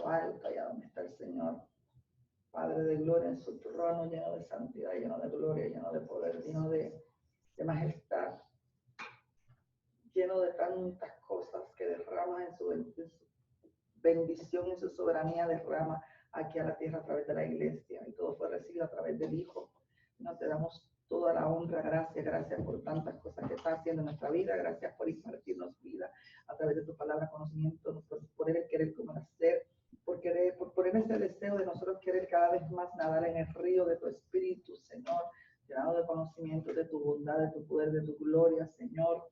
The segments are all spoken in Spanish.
lo alto, allá donde está el Señor, Padre de gloria en su trono, lleno de santidad, lleno de gloria, lleno de poder, lleno de majestad, lleno de tantas cosas que derrama en su bendición, en su soberanía, derrama aquí a la tierra a través de la iglesia, y todo fue recibido a través del Hijo. Nos te damos toda la honra, gracias por tantas cosas que estás haciendo en nuestra vida, gracias por impartirnos vida a través de tu palabra, conocimiento, por poner el querer como el hacer, por poner ese deseo de nosotros querer cada vez más nadar en el río de tu Espíritu, Señor, llenado de conocimiento de tu bondad, de tu poder, de tu gloria, Señor.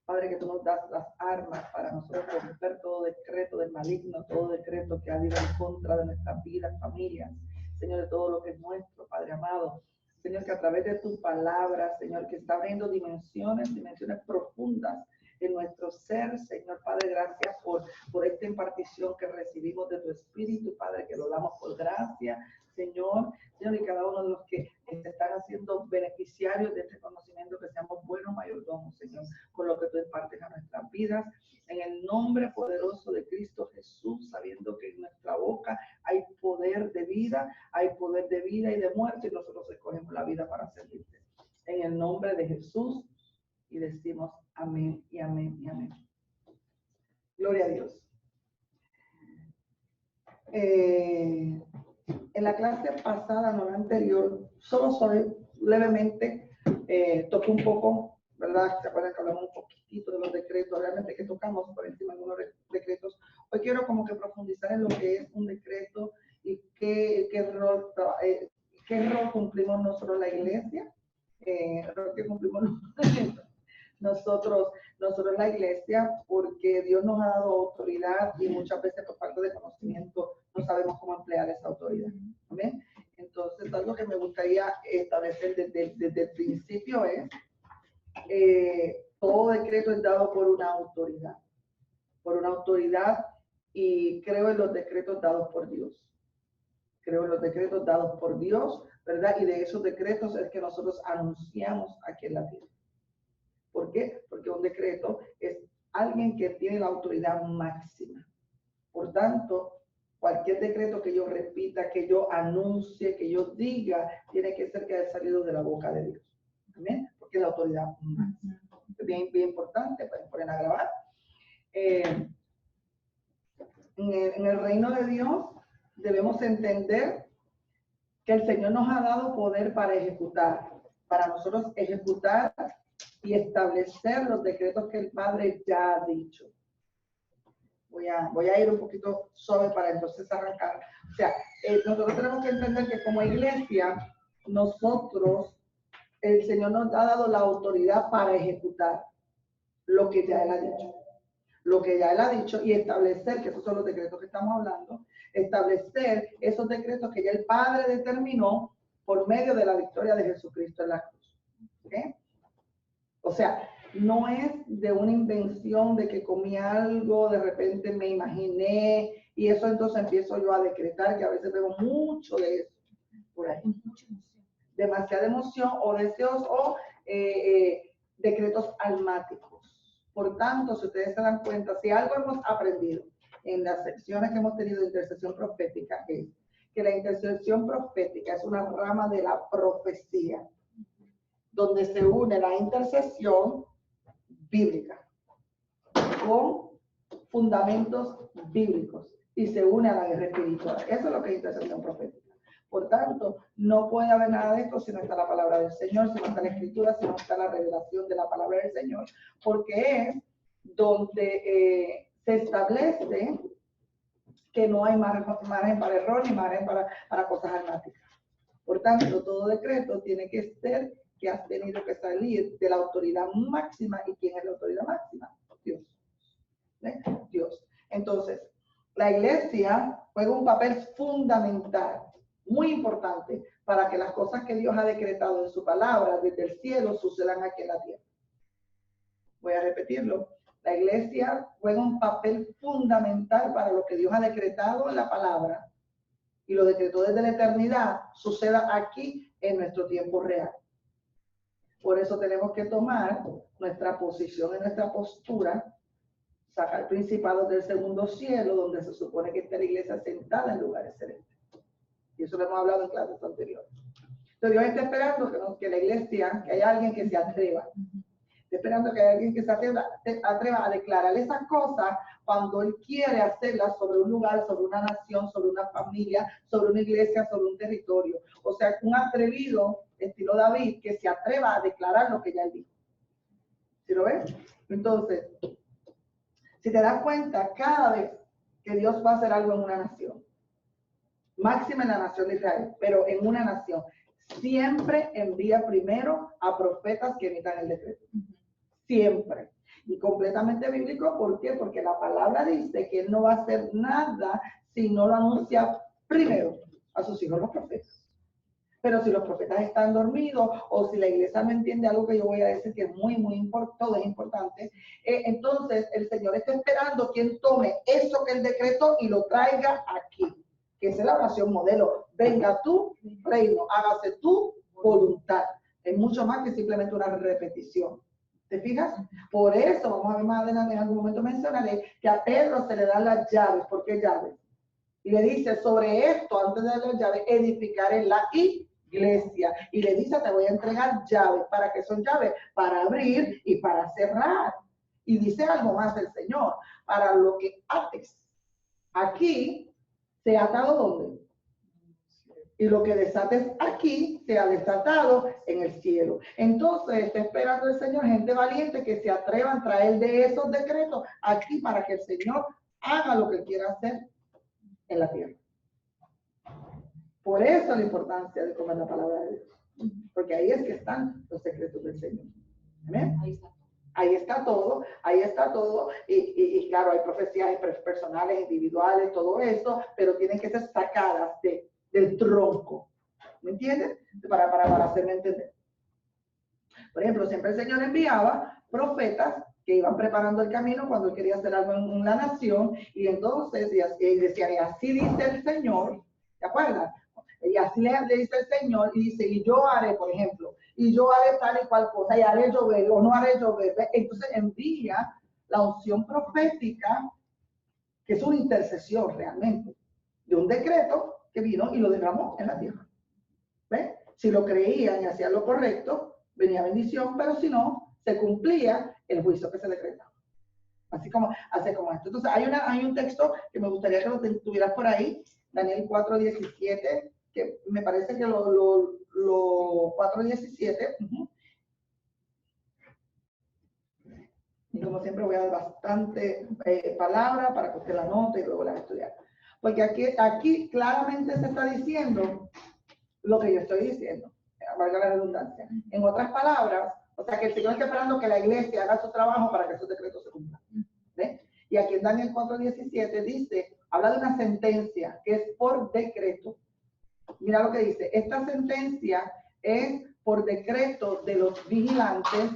Padre, que tú nos das las armas para nosotros romper todo decreto del maligno, todo decreto que ha habido en contra de nuestras vidas, familias, Señor, de todo lo que es nuestro, Padre amado. Señor, que a través de tu palabra, Señor, que está abriendo dimensiones profundas en nuestro ser, Señor, Padre, gracias por esta impartición que recibimos de tu Espíritu, Padre, que lo damos por gracia, Señor, y cada uno de los que se están haciendo beneficiarios de este conocimiento, que seamos buenos mayordomos, Señor, con lo que tú impartes a nuestras vidas, en el nombre poderoso de Cristo Jesús, sabiendo que en nuestra boca hay poder de vida y de muerte, y nosotros escogemos la vida para servirte. En el nombre de Jesús, y decimos amén y amén y amén. Gloria a Dios. En la clase pasada, no la anterior, solo levemente toqué un poco, ¿verdad? ¿Se acuerdan que hablamos un poquitito de los decretos? Realmente que tocamos por encima de algunos decretos. Hoy quiero como que profundizar en lo que es un decreto y qué rol cumplimos nosotros la iglesia, el rol que cumplimos nosotros la iglesia, porque Dios nos ha dado autoridad y muchas veces por falta de conocimiento no sabemos cómo emplear esa autoridad. ¿Amén? Entonces, algo que me gustaría establecer desde el principio es, todo decreto es dado por una autoridad, y creo en los decretos dados por Dios. Creo en los decretos dados por Dios, ¿verdad? Y de esos decretos es que nosotros anunciamos aquí en la tierra. ¿Por qué? Porque un decreto es alguien que tiene la autoridad máxima. Por tanto, cualquier decreto que yo repita, que yo anuncie, que yo diga, tiene que ser que haya salido de la boca de Dios. ¿Amén? Porque es la autoridad máxima. Bien importante, pueden poner a grabar. En el reino de Dios debemos entender que el Señor nos ha dado poder para ejecutar, para nosotros ejecutar y establecer los decretos que el Padre ya ha dicho. Voy a ir un poquito suave para entonces arrancar. O sea, nosotros tenemos que entender que como iglesia, el Señor nos ha dado la autoridad para ejecutar lo que ya Él ha dicho. Lo que ya Él ha dicho, y establecer, que esos son los decretos que estamos hablando, establecer esos decretos que ya el Padre determinó por medio de la victoria de Jesucristo en la cruz. ¿Okay? O sea, no es de una invención de que comí algo, de repente me imaginé, y eso entonces empiezo yo a decretar, que a veces veo mucho de eso por ahí. Demasiada emoción o deseos o decretos almáticos. Por tanto, si ustedes se dan cuenta, si algo hemos aprendido en las secciones que hemos tenido de intercesión profética, es que la intercesión profética es una rama de la profecía, donde se une la intercesión bíblica con fundamentos bíblicos y se une a la guerra espiritual. Eso es lo que es intercesión profética. Por tanto, no puede haber nada de esto si no está la palabra del Señor, si no está la escritura, si no está la revelación de la palabra del Señor, porque es donde se establece que no hay margen para error ni margen para cosas almáticas. Por tanto, todo decreto tiene que ser que has tenido que salir de la autoridad máxima. ¿Y quién es la autoridad máxima? Dios. ¿Ves? Dios. Entonces, la iglesia juega un papel fundamental, muy importante, para que las cosas que Dios ha decretado en su palabra desde el cielo sucedan aquí en la tierra. Voy a repetirlo. La iglesia juega un papel fundamental para lo que Dios ha decretado en la palabra y lo decretó desde la eternidad, suceda aquí en nuestro tiempo real. Por eso tenemos que tomar nuestra posición y nuestra postura sacar principados del segundo cielo, donde se supone que está la iglesia sentada en lugares celestes. Y eso lo hemos hablado en clases anteriores. Entonces Dios está esperando que la iglesia, que haya alguien que se atreva. Está esperando que haya alguien que se atreva a declarar esas cosas cuando Él quiere hacerlas sobre un lugar, sobre una nación, sobre una familia, sobre una iglesia, sobre un territorio. O sea, un atrevido, estilo David, que se atreva a declarar lo que ya Él dijo. ¿Sí lo ves? Entonces, si te das cuenta, cada vez que Dios va a hacer algo en una nación, máxima en la nación de Israel, pero en una nación, siempre envía primero a profetas que emitan el decreto. Siempre. Y completamente bíblico, ¿por qué? Porque la palabra dice que Él no va a hacer nada si no lo anuncia primero a sus hijos los profetas. Pero si los profetas están dormidos o si la iglesia no entiende algo que yo voy a decir que es muy importante, todo es importante, entonces el Señor está esperando quien tome eso que Él decretó y lo traiga aquí, que es la oración modelo. Venga tu reino, hágase tu voluntad. Es mucho más que simplemente una repetición. ¿Te fijas? Por eso, vamos a ver más adelante, en algún momento mencionaré que a Pedro se le dan las llaves. ¿Por qué llaves? Y le dice, sobre esto, antes de dar las llaves, edificaré la iglesia. Y le dice, te voy a entregar llaves. ¿Para qué son llaves? Para abrir y para cerrar. Y dice algo más el Señor, para lo que ates aquí, se ha atado ¿dónde? Y lo que desates aquí, se ha desatado en el cielo. Entonces, está esperando el Señor gente valiente que se atrevan a traer de esos decretos aquí para que el Señor haga lo que quiera hacer en la tierra. Por eso la importancia de comer la palabra de Dios. Porque ahí es que están los secretos del Señor. ¿Amén? Ahí está todo, ahí está todo. Y claro, hay profecías personales, individuales, todo eso, pero tienen que ser sacadas del tronco. ¿Me entiendes? Para hacerme entender. Por ejemplo, siempre el Señor enviaba profetas que iban preparando el camino cuando Él quería hacer algo en la nación, y entonces y decía, y así dice el Señor, ¿te acuerdas? Y así le dice el Señor, y dice, y yo haré, por ejemplo, y yo haré tal y cual cosa, y haré llover, o no haré llover. Entonces envía la unción profética, que es una intercesión realmente, de un decreto que vino y lo derramó en la tierra. ¿Ves? Si lo creían y hacían lo correcto, venía bendición, pero si no, se cumplía el juicio que se decretaba. Así como esto. Entonces, hay un texto que me gustaría que lo tuvieras por ahí, Daniel 4:17, que me parece que lo 4:17. Y como siempre voy a dar bastante palabra para que usted la note y luego la estudiar. Porque aquí claramente se está diciendo lo que yo estoy diciendo, valga la redundancia. En otras palabras, o sea que el Señor está esperando que la iglesia haga su trabajo para que esos decretos se cumplan. ¿Ves? Y aquí en Daniel 4:17 dice, habla de una sentencia que es por decreto. Mira lo que dice, esta sentencia es por decreto de los vigilantes,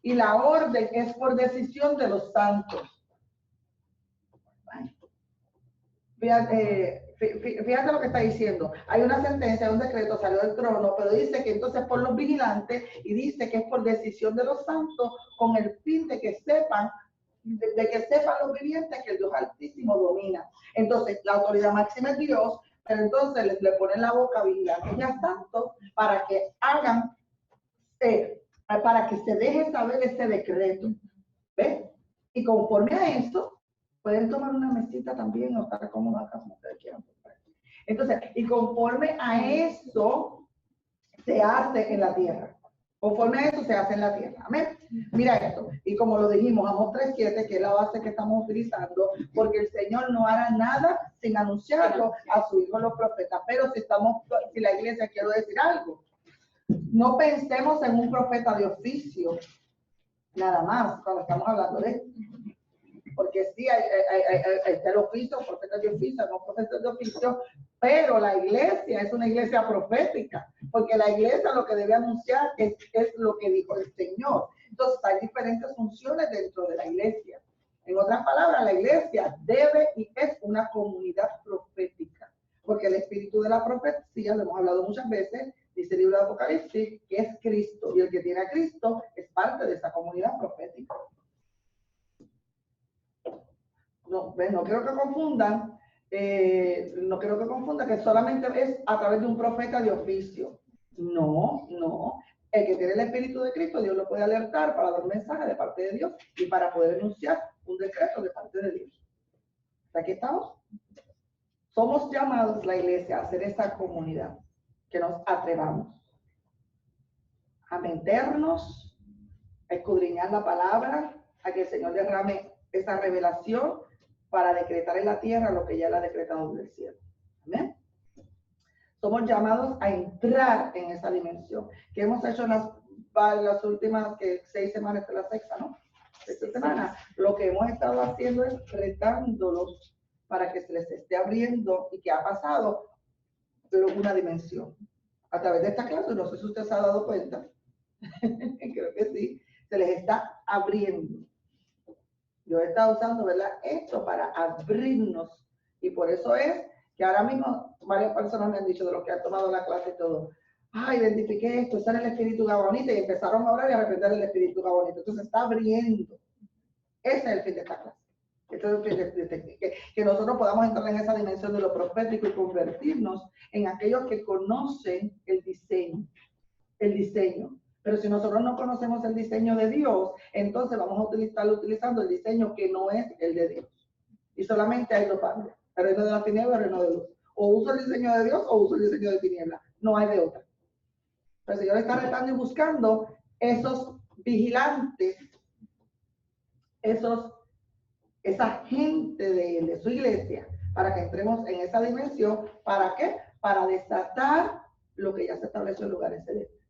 y la orden es por decisión de los santos. Fíjate lo que está diciendo. Hay una sentencia, un decreto, salió del trono, pero dice que entonces por los vigilantes, y dice que es por decisión de los santos, con el fin de que sepan, los vivientes que el Dios Altísimo domina. Entonces, la autoridad máxima es Dios, pero entonces le ponen la boca a vigilantes y a santos para que hagan, para que se deje saber ese decreto. ¿Ves? Y conforme a esto, pueden tomar una mesita también o estar cómodos acá como ustedes quieran. Entonces, y conforme a eso se hace en la tierra. Conforme a eso se hace en la tierra. Amén. Mira esto. Y como lo dijimos, Amós 3:7, que es la base que estamos utilizando, porque el Señor no hará nada sin anunciarlo a su hijo los profetas. Pero si la iglesia quiere decir algo, no pensemos en un profeta de oficio, nada más, cuando estamos hablando de esto. Porque sí, hay el oficio, profetas de oficio, no profetas de oficio, pero la iglesia es una iglesia profética, porque la iglesia lo que debe anunciar es lo que dijo el Señor. Entonces hay diferentes funciones dentro de la iglesia. En otras palabras, la iglesia debe y es una comunidad profética, porque el espíritu de la profecía, lo hemos hablado muchas veces, dice el libro de Apocalipsis, que es Cristo, y el que tiene a Cristo es parte de esa comunidad profética. no quiero que confundan, no quiero que confundan que solamente es a través de un profeta de oficio. No. El que tiene el Espíritu de Cristo, Dios lo puede alertar para dar un mensaje de parte de Dios y para poder enunciar un decreto de parte de Dios. Aquí estamos. Somos llamados, la iglesia, a hacer esa comunidad, que nos atrevamos a meternos, a escudriñar la palabra, a que el Señor derrame esa revelación para decretar en la tierra lo que ya Él ha decretado del cielo. Amén. Somos llamados a entrar en esa dimensión, que hemos hecho en las últimas 6 semanas, de la sexta, ¿no? Esta semana, lo que hemos estado haciendo es retándolos para que se les esté abriendo y que ha pasado una dimensión. A través de esta clase, no sé si usted se ha dado cuenta, creo que sí, se les está abriendo. Yo he estado usando, ¿verdad?, esto para abrirnos, y por eso es que ahora mismo varias personas me han dicho, de los que han tomado la clase y todo, identifiqué esto, está en el espíritu gabonita, y empezaron a orar y a repetir el espíritu gabonita. Entonces está abriendo. Ese es el fin de esta clase. Este es el fin de que nosotros podamos entrar en esa dimensión de lo profético y convertirnos en aquellos que conocen el diseño. Pero si nosotros no conocemos el diseño de Dios, entonces vamos a utilizando el diseño que no es el de Dios. Y solamente hay dos bandos, el reino de la tiniebla y el reino de luz. O uso el diseño de Dios o uso el diseño de tiniebla. No hay de otra. Pero el Señor está retando y buscando esos vigilantes, esa gente de su iglesia, para que entremos en esa dimensión. ¿Para qué? Para desatar lo que ya se estableció en lugares celestes.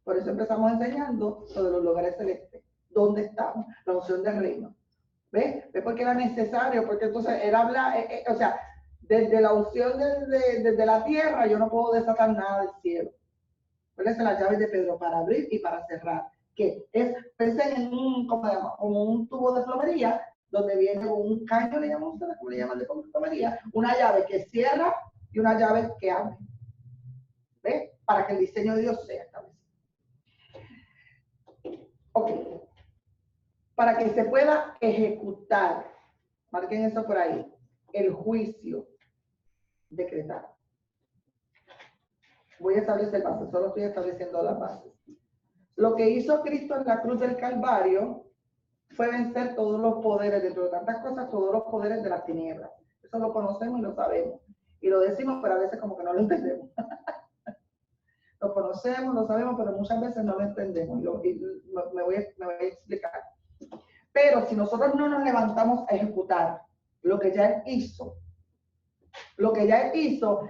Por eso empezamos enseñando sobre los lugares celestes. ¿Dónde estamos? La unción del reino. ¿Ves? ¿Ves por qué era necesario? Porque entonces era hablar, o sea, desde la unción desde la tierra, yo no puedo desatar nada del cielo. ¿Cuáles son las llaves de Pedro? Para abrir y para cerrar. Que es, pensé en como un tubo de plomería, donde viene un caño, le llaman ustedes, ¿cómo le llaman de plomería? Una llave que cierra y una llave que abre. ¿Ves? Para que el diseño de Dios sea establecido. Ok. Para que se pueda ejecutar, marquen eso por ahí, el juicio decretado. Voy a establecer bases, solo estoy estableciendo las bases. Lo que hizo Cristo en la cruz del Calvario fue vencer todos los poderes, dentro de tantas cosas, todos los poderes de las tinieblas. Eso lo conocemos y lo sabemos. Y lo decimos, pero a veces como que no lo entendemos. Lo conocemos, lo sabemos, pero muchas veces no lo entendemos. Y me voy a explicar. Pero si nosotros no nos levantamos a ejecutar lo que ya Él hizo,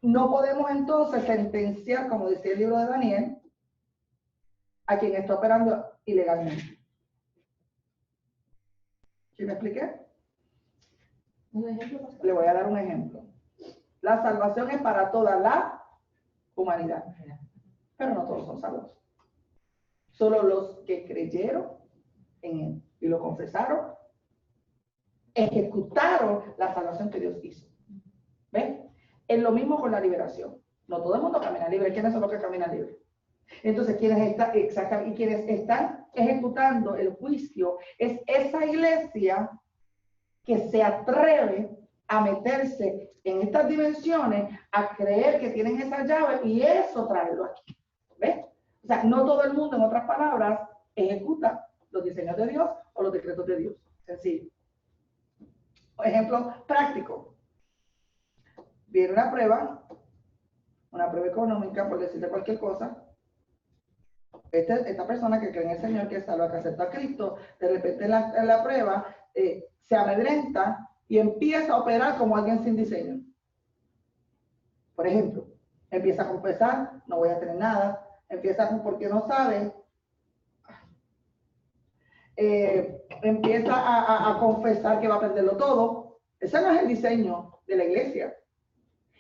no podemos entonces sentenciar, como decía el libro de Daniel, a quien está operando ilegalmente. ¿Sí me expliqué? ¿Un ejemplo? Le voy a dar un ejemplo. La salvación es para toda la humanidad, pero no todos son salvos. Solo los que creyeron en Él y lo confesaron, ejecutaron la salvación que Dios hizo. ¿Ven? Es lo mismo con la liberación. No todo el mundo camina libre. ¿Quiénes son los que caminan libre? Entonces, quienes están ejecutando el juicio es esa iglesia que se atreve a meterse en estas dimensiones, a creer que tienen esa llave y eso traerlo aquí. ¿Ves? O sea, no todo el mundo, en otras palabras, ejecuta los diseños de Dios o los decretos de Dios. Sencillo. Ejemplo práctico. Viene una prueba económica, por decirle cualquier cosa. Esta persona que cree en el Señor, que es salva, que acepta a Cristo, de repente en la prueba se amedrenta y empieza a operar como alguien sin diseño. Por ejemplo, empieza a confesar, no voy a tener nada, empieza con porque no sabe, empieza a confesar que va a perderlo todo. Ese no es el diseño de la iglesia.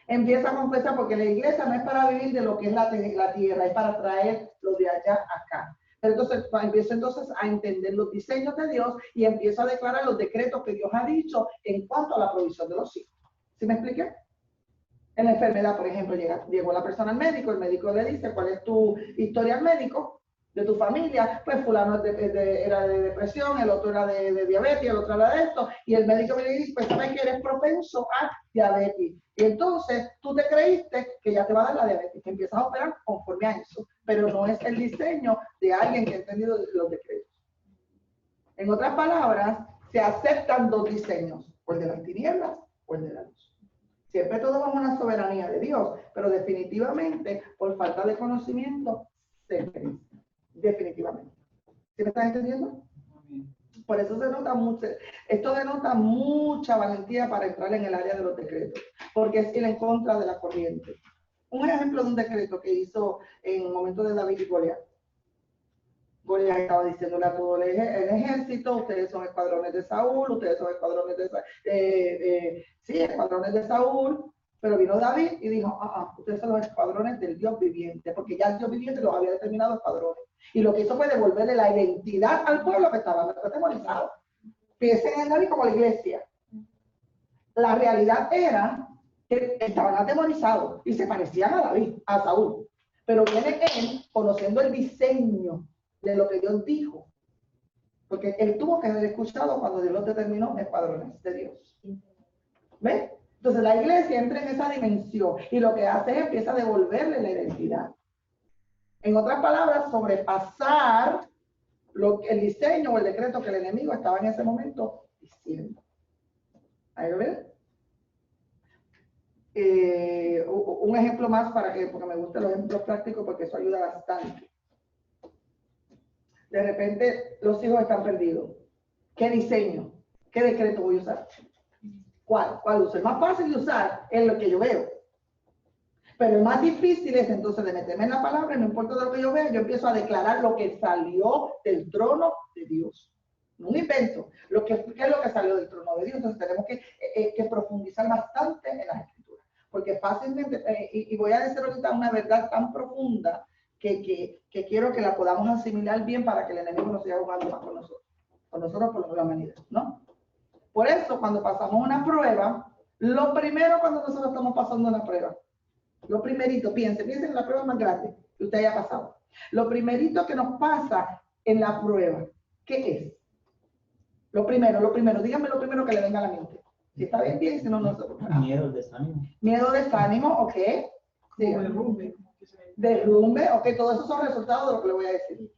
Empieza a confesar porque la iglesia no es para vivir de lo que es la tierra, es para traer lo de allá acá. Pero entonces empiezo entonces a entender los diseños de Dios y empiezo a declarar los decretos que Dios ha dicho en cuanto a la provisión de los hijos. ¿Sí me expliqué? En la enfermedad, por ejemplo, llegó la persona al médico, el médico le dice cuál es tu historial médico, de tu familia, pues fulano era de depresión, el otro era de diabetes, el otro era de esto, y el médico me dice, pues sabes que eres propenso a diabetes. Y entonces tú te creíste que ya te va a dar la diabetes, que empiezas a operar conforme a eso, pero no es el diseño de alguien que ha entendido los decretos. En otras palabras, se aceptan dos diseños, o el de las tinieblas o el de la luz. Siempre todo bajo una soberanía de Dios, pero definitivamente, por falta de conocimiento, se cree. Definitivamente. ¿Sí me estás entendiendo? Por eso se nota mucho, esto denota mucha valentía para entrar en el área de los decretos, porque es ir en contra de la corriente. Un ejemplo de un decreto que hizo en el momento de David y Goliat. Goliat estaba diciéndole a todo el ejército, ustedes son escuadrones de Saúl, ustedes son escuadrones escuadrones de Saúl, pero vino David y dijo, ustedes son los escuadrones del Dios viviente, porque ya el Dios viviente los había determinado escuadrones. Y lo que hizo fue devolverle la identidad al pueblo que estaba atemorizado. Piensen en David como la iglesia. La realidad era que estaban atemorizados y se parecían a David, a Saúl. Pero viene él conociendo el diseño de lo que Dios dijo. Porque él tuvo que haber escuchado cuando Dios los determinó escuadrones de Dios. ¿Ves? Entonces la iglesia entra en esa dimensión y lo que hace es empieza a devolverle la identidad. En otras palabras, sobrepasar el diseño o el decreto que el enemigo estaba en ese momento diciendo. ¿Ahí lo ven? Un ejemplo más porque me gustan los ejemplos prácticos porque eso ayuda bastante. De repente los hijos están perdidos. ¿Qué diseño? ¿Qué decreto voy a usar? ¿Cuál uso? El más fácil de usar es lo que yo veo. Pero el más difícil es entonces de meterme en la palabra, no importa de lo que yo vea, yo empiezo a declarar lo que salió del trono de Dios. No un invento. ¿Qué es lo que salió del trono de Dios? Entonces tenemos que profundizar bastante en las escrituras. Porque fácilmente, y voy a decir ahorita una verdad tan profunda que quiero que la podamos asimilar bien para que el enemigo no siga jugando más con nosotros por la humanidad, ¿no? Por eso, cuando pasamos una prueba, lo primero cuando nosotros estamos pasando una prueba, lo primerito, piensen en la prueba más grande que usted haya pasado. Lo primerito que nos pasa en la prueba, ¿qué es? Lo primero, díganme lo primero que le venga a la mente. Si está bien, bien, si no, no se preocupe. Miedo, desánimo. Miedo, desánimo, ok. Derrumbe, ok, todo eso son resultados de lo que le voy a decir.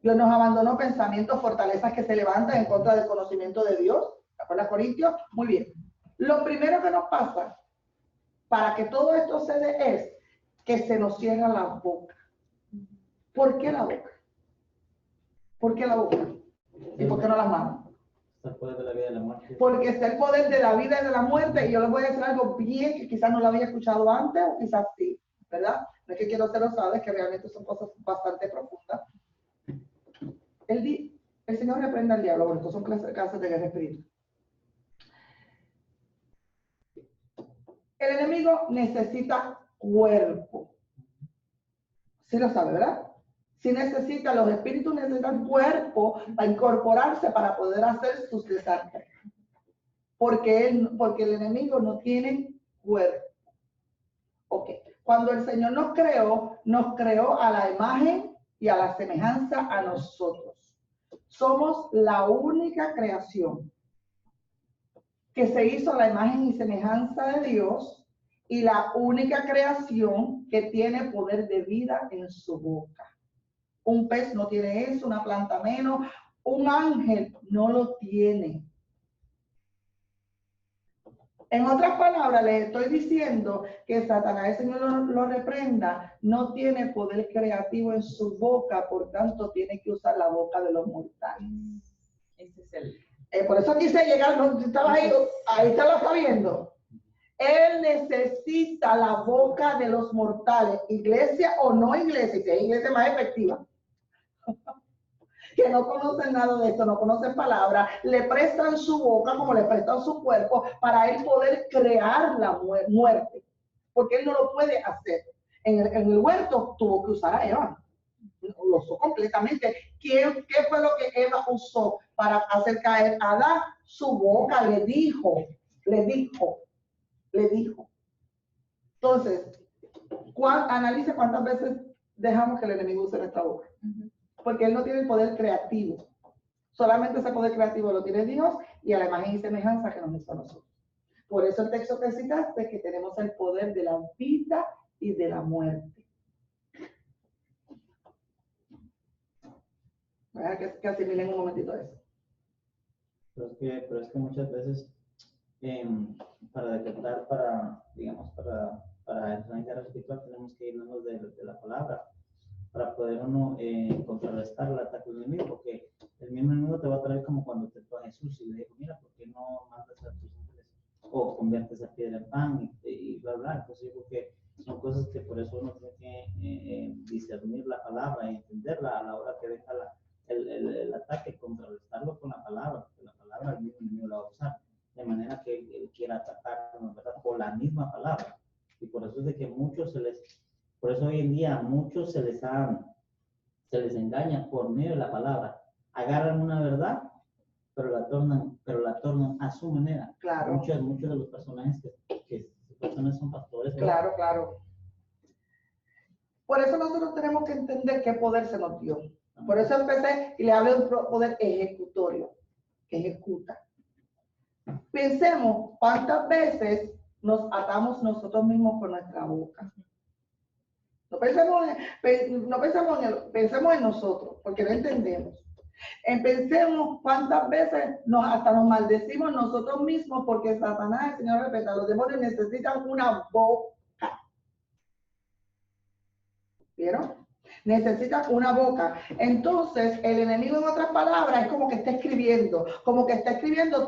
Dios nos abandonó pensamientos, fortalezas que se levantan en contra del conocimiento de Dios. ¿Te acuerdas, Corintios? Muy bien. Lo primero que nos pasa para que todo esto se dé es que se nos cierra la boca. ¿Por qué la boca? ¿Por qué la boca? ¿Y por qué no las manos? Está el poder de la vida y de la muerte. Porque está el poder de la vida y de la muerte, y yo les voy a decir algo bien que quizás no lo había escuchado antes o quizás sí, ¿verdad? No es que quiero ser osada, es que realmente son cosas bastante profundas. El Señor reprenda al diablo, porque estos son clases de guerra espiritual. El enemigo necesita cuerpo. Sí lo sabe, ¿verdad? Si necesita, los espíritus necesitan cuerpo para incorporarse para poder hacer sus desastres. Porque el enemigo no tiene cuerpo. Ok. Cuando el Señor nos creó a la imagen y a la semejanza a nosotros. Somos la única creación que se hizo a la imagen y semejanza de Dios y la única creación que tiene poder de vida en su boca. Un pez no tiene eso, una planta menos, un ángel no lo tiene. En otras palabras, les estoy diciendo que Satanás, el Señor lo reprenda, no tiene poder creativo en su boca, por tanto tiene que usar la boca de los mortales. Ese es el... Por eso quise llegar, no estaba ahí está lo está viendo. Él necesita la boca de los mortales, iglesia o no iglesia, que es iglesia más efectiva. Que no conocen nada de esto, no conocen palabras, le prestan su boca como le prestan su cuerpo para él poder crear la muerte, porque él no lo puede hacer. En el huerto tuvo que usar a Eva, lo usó completamente. ¿Qué fue lo que Eva usó para hacer caer a Adán? Su boca, le dijo. Entonces, analice cuántas veces dejamos que el enemigo use nuestra boca. Porque él no tiene el poder creativo. Solamente ese poder creativo lo tiene Dios y a la imagen y semejanza que nos hizo a nosotros. Por eso el texto que citaste, que tenemos el poder de la vida y de la muerte. Que asimilen un momentito eso. Pero es que muchas veces, para detectar, para entrar en guerra espiritual, tenemos que irnos de la palabra, para poder uno contrarrestar el ataque del enemigo, porque el mismo enemigo te va a traer como cuando te fue a Jesús y le dijo, mira, ¿por qué no mandas a tus ángeles o conviertes a piedra en pan y bla, bla? Entonces yo creo que son cosas que por eso uno tiene que discernir la palabra y entenderla a la hora que venga el ataque, contrarrestarlo con la palabra, porque la palabra el mismo enemigo la va a usar, de manera que él quiera atacarnos, ¿verdad? Por la misma palabra. Y por eso es de que por eso hoy en día a muchos se les engaña por medio de la palabra. Agarran una verdad, pero la tornan a su manera. Claro. Muchos de los personajes que personas son pastores. Claro, claro. Por eso nosotros tenemos que entender qué poder se nos dio. Por eso empecé y le hablé de un poder ejecutorio, que ejecuta. Pensemos cuántas veces nos atamos nosotros mismos con nuestra boca. Pensemos en nosotros, porque no entendemos. Pensemos cuántas veces hasta nos maldecimos nosotros mismos, porque Satanás, el Señor respeta, los demonios necesitan una boca. ¿Vieron? Necesitan una boca. Entonces, el enemigo, en otras palabras, es como que está escribiendo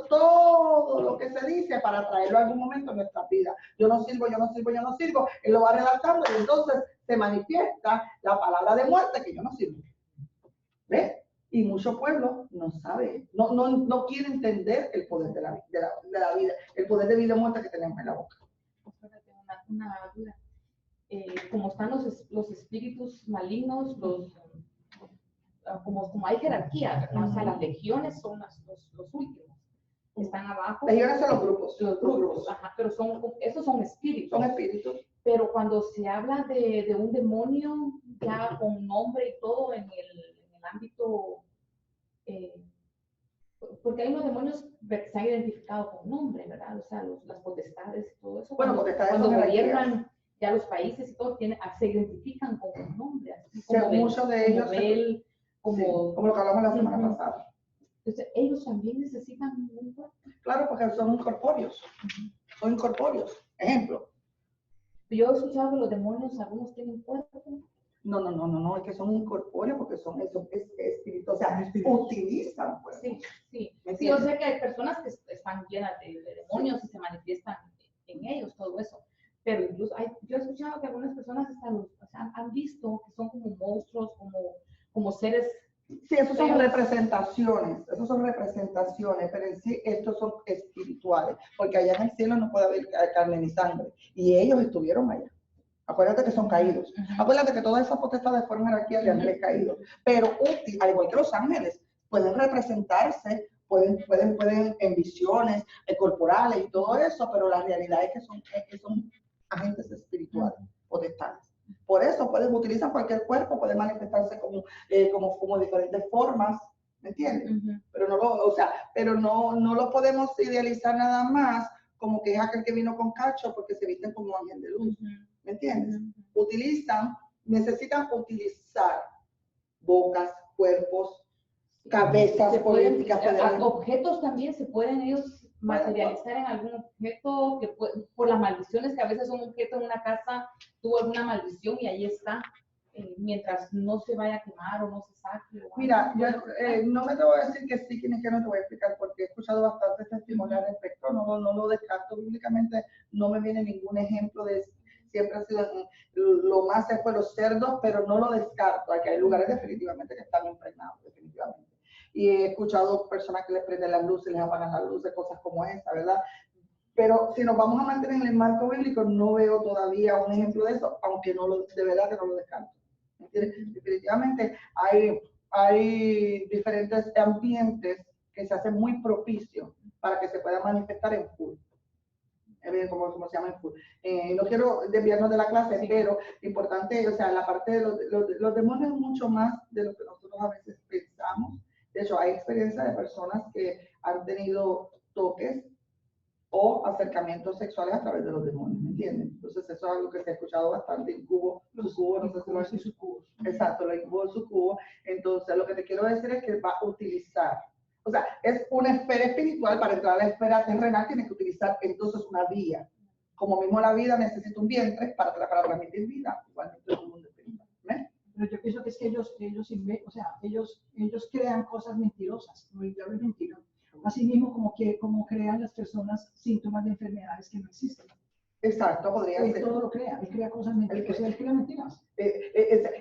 todo lo que se dice para traerlo a algún momento en nuestra vida. Yo no sirvo, él lo va redactando y entonces se manifiesta la palabra de muerte que yo no sirvo. ¿Ves? Y mucho pueblo no sabe, no quiere entender el poder de la vida, el poder de vida y muerte que tenemos en la boca. Una duda. Como están los espíritus malignos, como hay jerarquía, ¿verdad? O sea, las legiones son los últimos, están abajo. Legiones son los grupos. Ajá, pero esos son espíritus. Son espíritus. Pero cuando se habla de un demonio, ya con nombre y todo en el ámbito, porque hay unos demonios que se han identificado con nombre, ¿verdad? O sea, las potestades y todo eso. Bueno, potestades cuando son gobiernan ya los países y todo, se identifican con un nombre. Así como muchos de ellos, como lo que hablamos la semana pasada. Entonces, ellos también necesitan un cuerpo. Claro, porque son incorpóreos. Son incorpóreos. Ejemplo. Yo he escuchado que los demonios, algunos tienen cuerpo. No, es que son incorpóreos porque son espíritus, o sea, utilizan pues. Sí, yo sé que hay personas que están llenas de demonios y se manifiestan en ellos, todo eso. Pero incluso yo he escuchado que algunas personas han visto que son como monstruos, como seres. Sí, esos son representaciones, pero en sí estos son espirituales, porque allá en el cielo no puede haber carne ni sangre, y ellos estuvieron allá. Acuérdate que son caídos. Acuérdate que todas esas potestades fueron jerarquías de ángeles caídos, pero al igual que los ángeles, pueden representarse, pueden en visiones corporales y todo eso, pero la realidad es que son agentes espirituales, potestades. Por eso utilizar cualquier cuerpo, puede manifestarse como diferentes formas, ¿me entiendes? Pero no lo podemos idealizar nada más como que es aquel que vino con cacho porque se visten como ángel de luz, ¿me entiendes? Necesitan utilizar bocas, cuerpos, cabezas políticas federales. Objetos también se pueden ellos materializar en algún objeto, que por las maldiciones, que a veces un objeto en una casa tuvo alguna maldición y ahí está, mientras no se vaya a quemar o no se saque. Mira, yo no me te voy a decir que sí, que no te voy a explicar porque he escuchado bastantes testimonios al respecto, no lo descarto bíblicamente, no me viene ningún ejemplo de siempre ha sido lo más fue los cerdos, pero no lo descarto, aquí hay lugares definitivamente que están impregnados, definitivamente. Y he escuchado personas que les prenden las luces, les apagan las luces, cosas como esta, ¿verdad? Pero si nos vamos a mantener en el marco bíblico, no veo todavía un ejemplo de eso, aunque de verdad que no lo descarto. ¿Entiendes? Definitivamente hay diferentes ambientes que se hacen muy propicios para que se puedan manifestar en full. como se llama en full. No quiero desviarnos de la clase, pero importante, o sea, la parte de los demonios es mucho más de lo que nosotros a veces pensamos. De hecho, hay experiencias de personas que han tenido toques o acercamientos sexuales a través de los demonios, ¿me entienden? Entonces eso es algo que se ha escuchado bastante, incubo, sucubo, no sé si lo es sucubo. Exacto, lo incubo, sucubo. Entonces lo que te quiero decir es que va a utilizar, o sea, es una esfera espiritual. Para entrar a la esfera terrenal tienes que utilizar entonces una vía. Como mismo la vida necesita un vientre para transmitir vida, igualmente es un mundo espiritual. ¿Ves? Pero yo pienso que es que ellos crean cosas mentirosas, como el diablo es mentira. Así mismo como crean las personas síntomas de enfermedades que no existen. Exacto, podría Él ser. todo lo crea, él crea cosas mentirosas, o sea, él crea mentiras.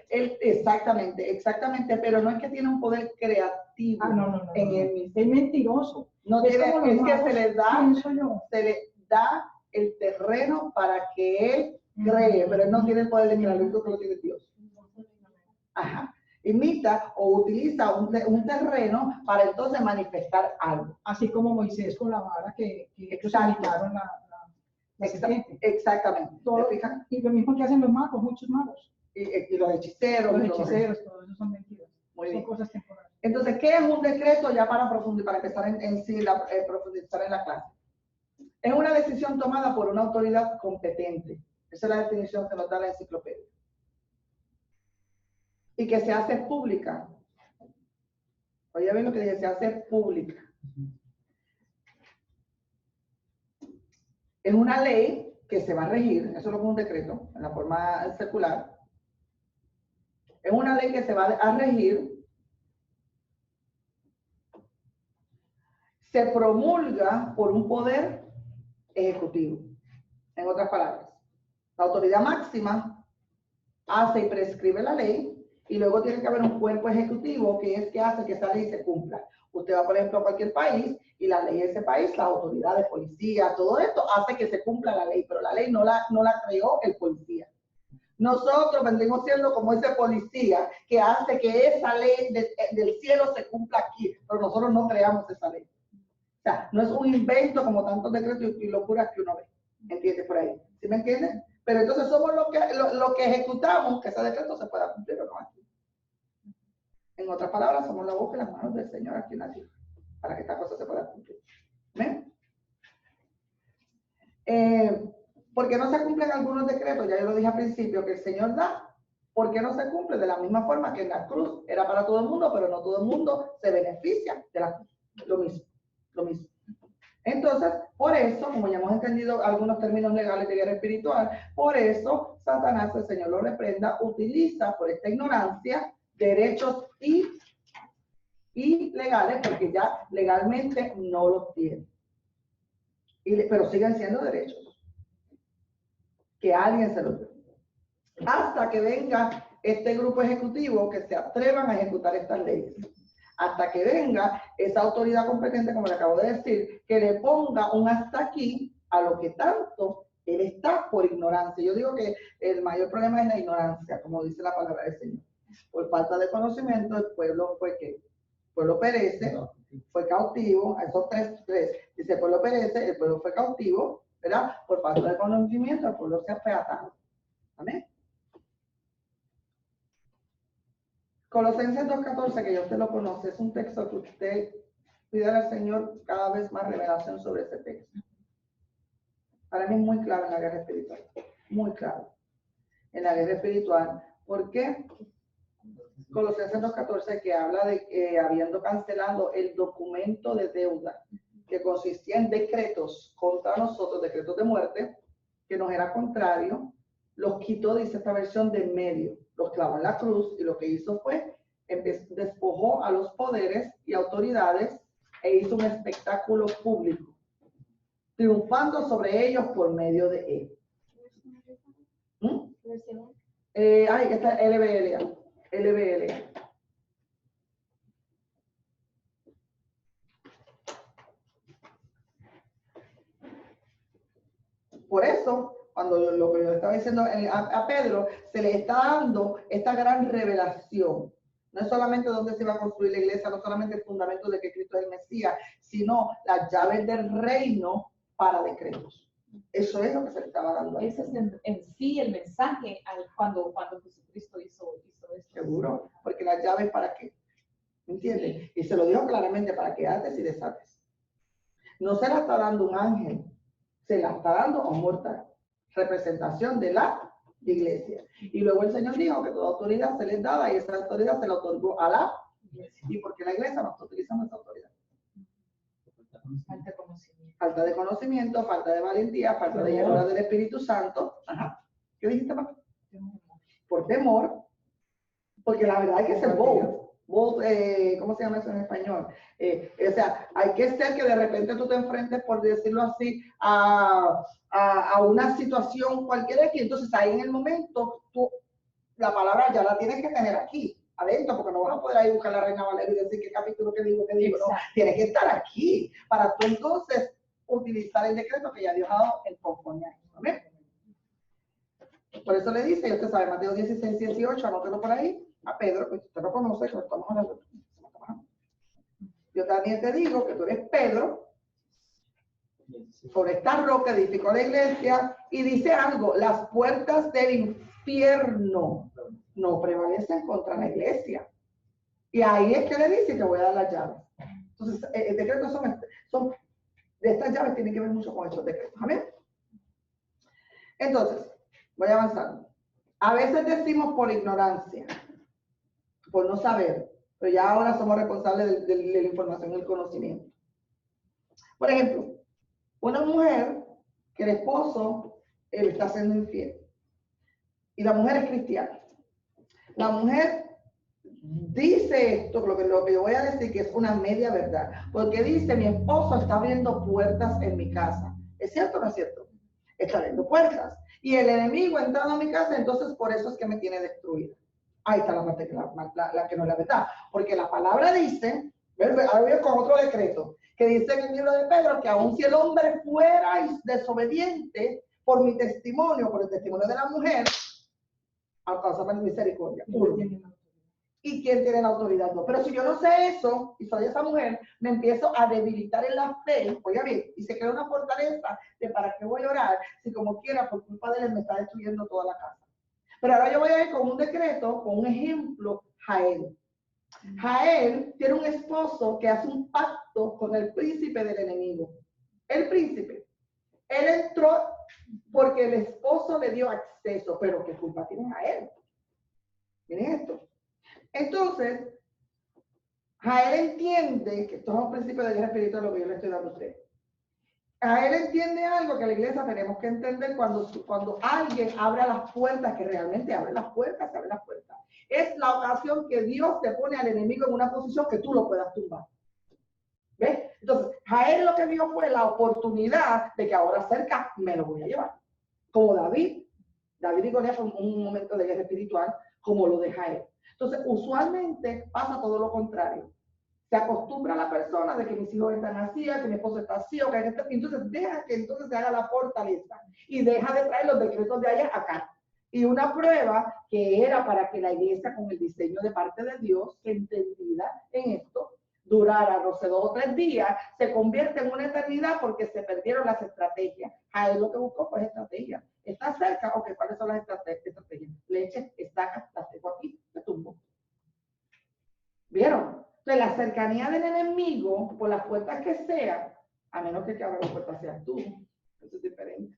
Exactamente, pero no es que tiene un poder creativo No. en él mismo. Es mentiroso. No Es tiene, como es los que magos, se le da el terreno para que él cree, pero él no tiene el poder de crear, lo único que lo tiene Dios. Ajá. Imita o utiliza un terreno para entonces manifestar algo. Así como Moisés con la vara que ellos imitaron la serpiente. Exactamente. Todo, y lo mismo que hacen los magos, muchos magos. Y los hechiceros. Los hechiceros, todo eso son mentiras. Muy son bien. Cosas temporales. Entonces, ¿qué es un decreto? Ya para empezar en sí, profundizar en la clase. Es una decisión tomada por una autoridad competente. Esa es la definición que nos da la enciclopedia. Y que se hace pública. Oye, bien lo que dije, se hace pública. Es una ley que se va a regir, eso es lo que es un decreto, en la forma secular. Es una ley que se va a regir. Se promulga por un poder ejecutivo. En otras palabras, la autoridad máxima hace y prescribe la ley, y luego tiene que haber un cuerpo ejecutivo que es que hace que esa ley se cumpla. Usted va, por ejemplo, a cualquier país y la ley de ese país, las autoridades, policía, todo esto hace que se cumpla la ley, pero la ley no la creó el policía. Nosotros vendemos siendo como ese policía que hace que esa ley del cielo se cumpla aquí, pero nosotros no creamos esa ley. O sea, no es un invento como tantos decretos y locuras que uno ve. ¿Entiendes por ahí? ¿Sí me entiendes? Pero entonces somos lo que ejecutamos que ese decreto se pueda cumplir o no aquí. En otras palabras, somos la boca y las manos del Señor aquí en la tierra para que esta cosa se pueda cumplir. ¿Ven? ¿Por qué no se cumplen algunos decretos? Ya yo lo dije al principio, que el Señor da. ¿Por qué no se cumple? De la misma forma que en la cruz era para todo el mundo, pero no todo el mundo se beneficia de la cruz. Lo mismo. Entonces, por eso, como ya hemos entendido algunos términos legales de guerra espiritual, por eso Satanás, el Señor lo reprenda, utiliza por esta ignorancia derechos y legales, porque ya legalmente no los tiene. Pero siguen siendo derechos. Que alguien se los dé. Hasta que venga este grupo ejecutivo que se atrevan a ejecutar estas leyes. Hasta que venga esa autoridad competente, como le acabo de decir, que le ponga un hasta aquí a lo que tanto él está por ignorancia. Yo digo que el mayor problema es la ignorancia, como dice la palabra del Señor. Por falta de conocimiento, el pueblo fue que el pueblo perece, fue cautivo, esos tres, dice el pueblo perece, el pueblo fue cautivo, ¿verdad? Por falta de conocimiento, el pueblo se ha featado. Amén. Colosenses 2:14, que ya usted lo conoce, es un texto que usted pide al Señor cada vez más revelación sobre ese texto. Para mí es muy clave en la guerra espiritual, muy clave en la guerra espiritual. ¿Por qué? Colosenses 2:14, que habla de que habiendo cancelado el documento de deuda que consistía en decretos contra nosotros, decretos de muerte, que nos era contrario, los quitó, dice esta versión, de en medio, los clavó en la cruz, y lo que hizo fue, despojó a los poderes y autoridades e hizo un espectáculo público, triunfando sobre ellos por medio de él. Esta LBLA. Por eso, cuando lo que yo estaba diciendo a Pedro, se le está dando esta gran revelación. No es solamente dónde se va a construir la iglesia, no solamente el fundamento de que Cristo es el Mesías, sino las llaves del reino para decretos. Eso es lo que se le estaba dando. Ese es en sí el mensaje cuando Jesucristo hizo esto. Seguro, porque las llaves para qué, ¿me entiendes? Y se lo dijo claramente, para que ates y desates. No se la está dando un ángel, se la está dando a un mortal, representación de la iglesia. Y luego el Señor dijo que toda autoridad se les daba y esa autoridad se la otorgó a la iglesia. ¿Y por qué la iglesia no está utilizando esa autoridad? Falta de conocimiento. Falta de conocimiento, falta de valentía, falta de llenura del Espíritu Santo. Ajá. ¿Qué dijiste, papá? Por temor, porque la verdad hay que ser bold. Bold, ¿cómo se llama eso en español? O sea, hay que ser que de repente tú te enfrentes, por decirlo así, a una situación cualquiera, y entonces ahí en el momento tú la palabra ya la tienes que tener aquí adentro, porque no vas a poder ahí buscar la Reina Valera y decir qué capítulo, qué digo, no, tiene que estar aquí, para tú entonces utilizar el decreto que ya Dios ha dado en conformidad. ¿Amén? Por eso le dice, y usted sabe, Mateo 16, 18, anótelo por ahí, a Pedro, pues usted lo conoce, que lo estamos hablando. Yo también te digo que tú eres Pedro, sobre esta roca edificó la iglesia, y dice algo, las puertas del infierno no prevalecen contra la iglesia. Y ahí es que le dice que voy a dar las llaves. Entonces, el decreto son de estas llaves tienen que ver mucho con estos decretos. ¿Amén? Entonces, voy avanzando. A veces decimos por ignorancia, por no saber, pero ya ahora somos responsables de la información y el conocimiento. Por ejemplo, una mujer que el esposo le está siendo infiel y la mujer es cristiana. La mujer dice esto, lo que yo voy a decir que es una media verdad, porque dice, mi esposo está abriendo puertas en mi casa. ¿Es cierto o no es cierto? Está abriendo puertas. Y el enemigo ha entrado a mi casa, entonces por eso es que me tiene destruida. Ahí está la parte la que no es la verdad. Porque la palabra dice, ahora voy con otro decreto, que dice en el libro de Pedro que aun si el hombre fuera desobediente por mi testimonio, por el testimonio de la mujer, alcanza misericordia. ¿Y quién tiene la autoridad? No. Pero si yo no sé eso, y soy esa mujer, me empiezo a debilitar en la fe, oiga bien, y se crea una fortaleza de para qué voy a orar, si como quiera, por culpa de él, me está destruyendo toda la casa. Pero ahora yo voy a ir con un decreto, con un ejemplo, Jael. Jael tiene un esposo que hace un pacto con el príncipe del enemigo. El príncipe. Él entró porque el esposo le dio acceso, pero ¿qué culpa tiene Jael? Miren esto. Entonces, Jael entiende, que esto es un principio de guerra espiritual lo que yo le estoy dando a usted. Jael entiende algo que la iglesia tenemos que entender cuando alguien abre las puertas, que realmente abre las puertas, se abre las puertas. Es la ocasión que Dios te pone al enemigo en una posición que tú lo puedas tumbar. ¿Ves? Entonces, Jael lo que vio fue la oportunidad de que ahora cerca me lo voy a llevar. Como David y Goliat fue un momento de guerra espiritual, como lo de Jael. Entonces, usualmente pasa todo lo contrario. Se acostumbra a la persona de que mis hijos están así, que mi esposo está así, o que entonces deja que entonces se haga la fortaleza y deja de traer los decretos de allá acá. Y una prueba que era para que la iglesia, con el diseño de parte de Dios, entendida en esto, durara, no sé, 2 o 3 días, se convierte en una eternidad porque se perdieron las estrategias. A él lo que buscó fue estrategia. ¿Está cerca? Ok, ¿cuáles son las estrategias? Leche, estacas, las tengo aquí, te tumbo. ¿Vieron? Entonces, la cercanía del enemigo, por las puertas que sea, a menos que abra la puerta seas tú, eso es diferente.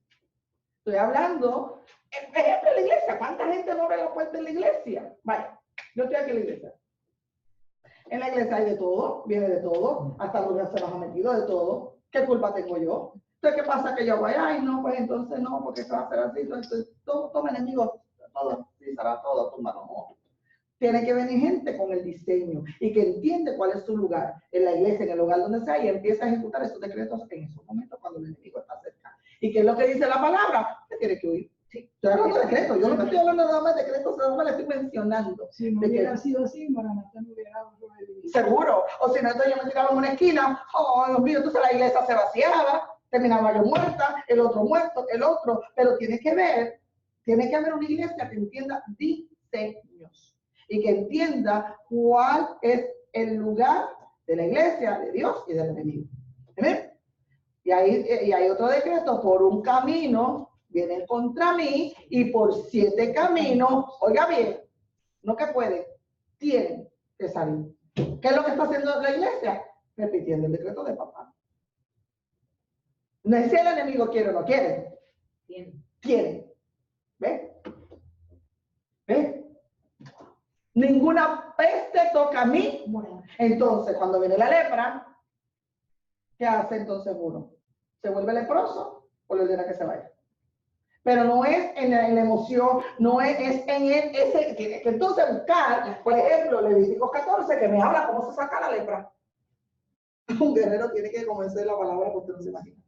Estoy hablando, ejemplo, en la iglesia. ¿Cuánta gente no abre la puerta en la iglesia? Vaya, yo estoy aquí en la iglesia. En la iglesia hay de todo, viene de todo, hasta los que se nos ha metido de todo. ¿Qué culpa tengo yo? Entonces, ¿qué pasa? Que yo voy, ay, no, pues entonces no, porque se va a hacer así. Entonces, toma enemigo, todo, sí, será todo, toma, no. Tiene que venir gente con el diseño y que entiende cuál es su lugar en la iglesia, en el lugar donde sea, y empieza a ejecutar esos decretos en esos momentos cuando el enemigo está cerca. ¿Y qué es lo que dice la palabra? Que tiene que huir. Sí, estoy hablando de decretos. Yo no me estoy hablando nada más de decretos, nada más le estoy mencionando. Si no hubiera sido así, Maranatha no hubiera sobrevivido. Seguro. O si no, entonces yo me tiraba en una esquina, oh, Dios mío, entonces la iglesia se vaciaba, terminaba yo muerta, el otro muerto, el otro. Pero tiene que haber una iglesia que entienda diseños y que entienda cuál es el lugar de la iglesia, de Dios y del enemigo. ¿Ven? Y hay otro decreto, por un camino vienen contra mí y por 7 caminos, oiga bien, no que pueden, tienen que salir. ¿Qué es lo que está haciendo la iglesia? Repitiendo el decreto de papá. No es si el enemigo quiere o no quiere. Tiene. ¿Ves? ¿Ves? Ninguna peste toca a mí. Entonces, cuando viene la lepra, ¿qué hace entonces uno? ¿Se vuelve leproso o le ordena que se vaya? Pero no es en la emoción, no es en ese, tiene que entonces buscar, por ejemplo, Levíticos 14, que me habla cómo se saca la lepra. Un guerrero tiene que convencer la palabra que usted no se imagina.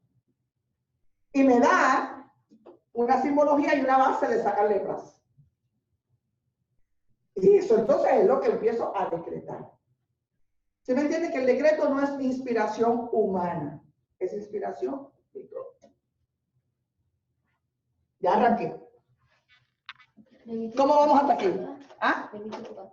Y me da una simbología y una base de sacar lepras. Y eso entonces es lo que empiezo a decretar. ¿Se me entiende? Que el decreto no es inspiración humana, es inspiración espiritual. Ya arranqué. ¿Cómo vamos hasta aquí? ¿Ah?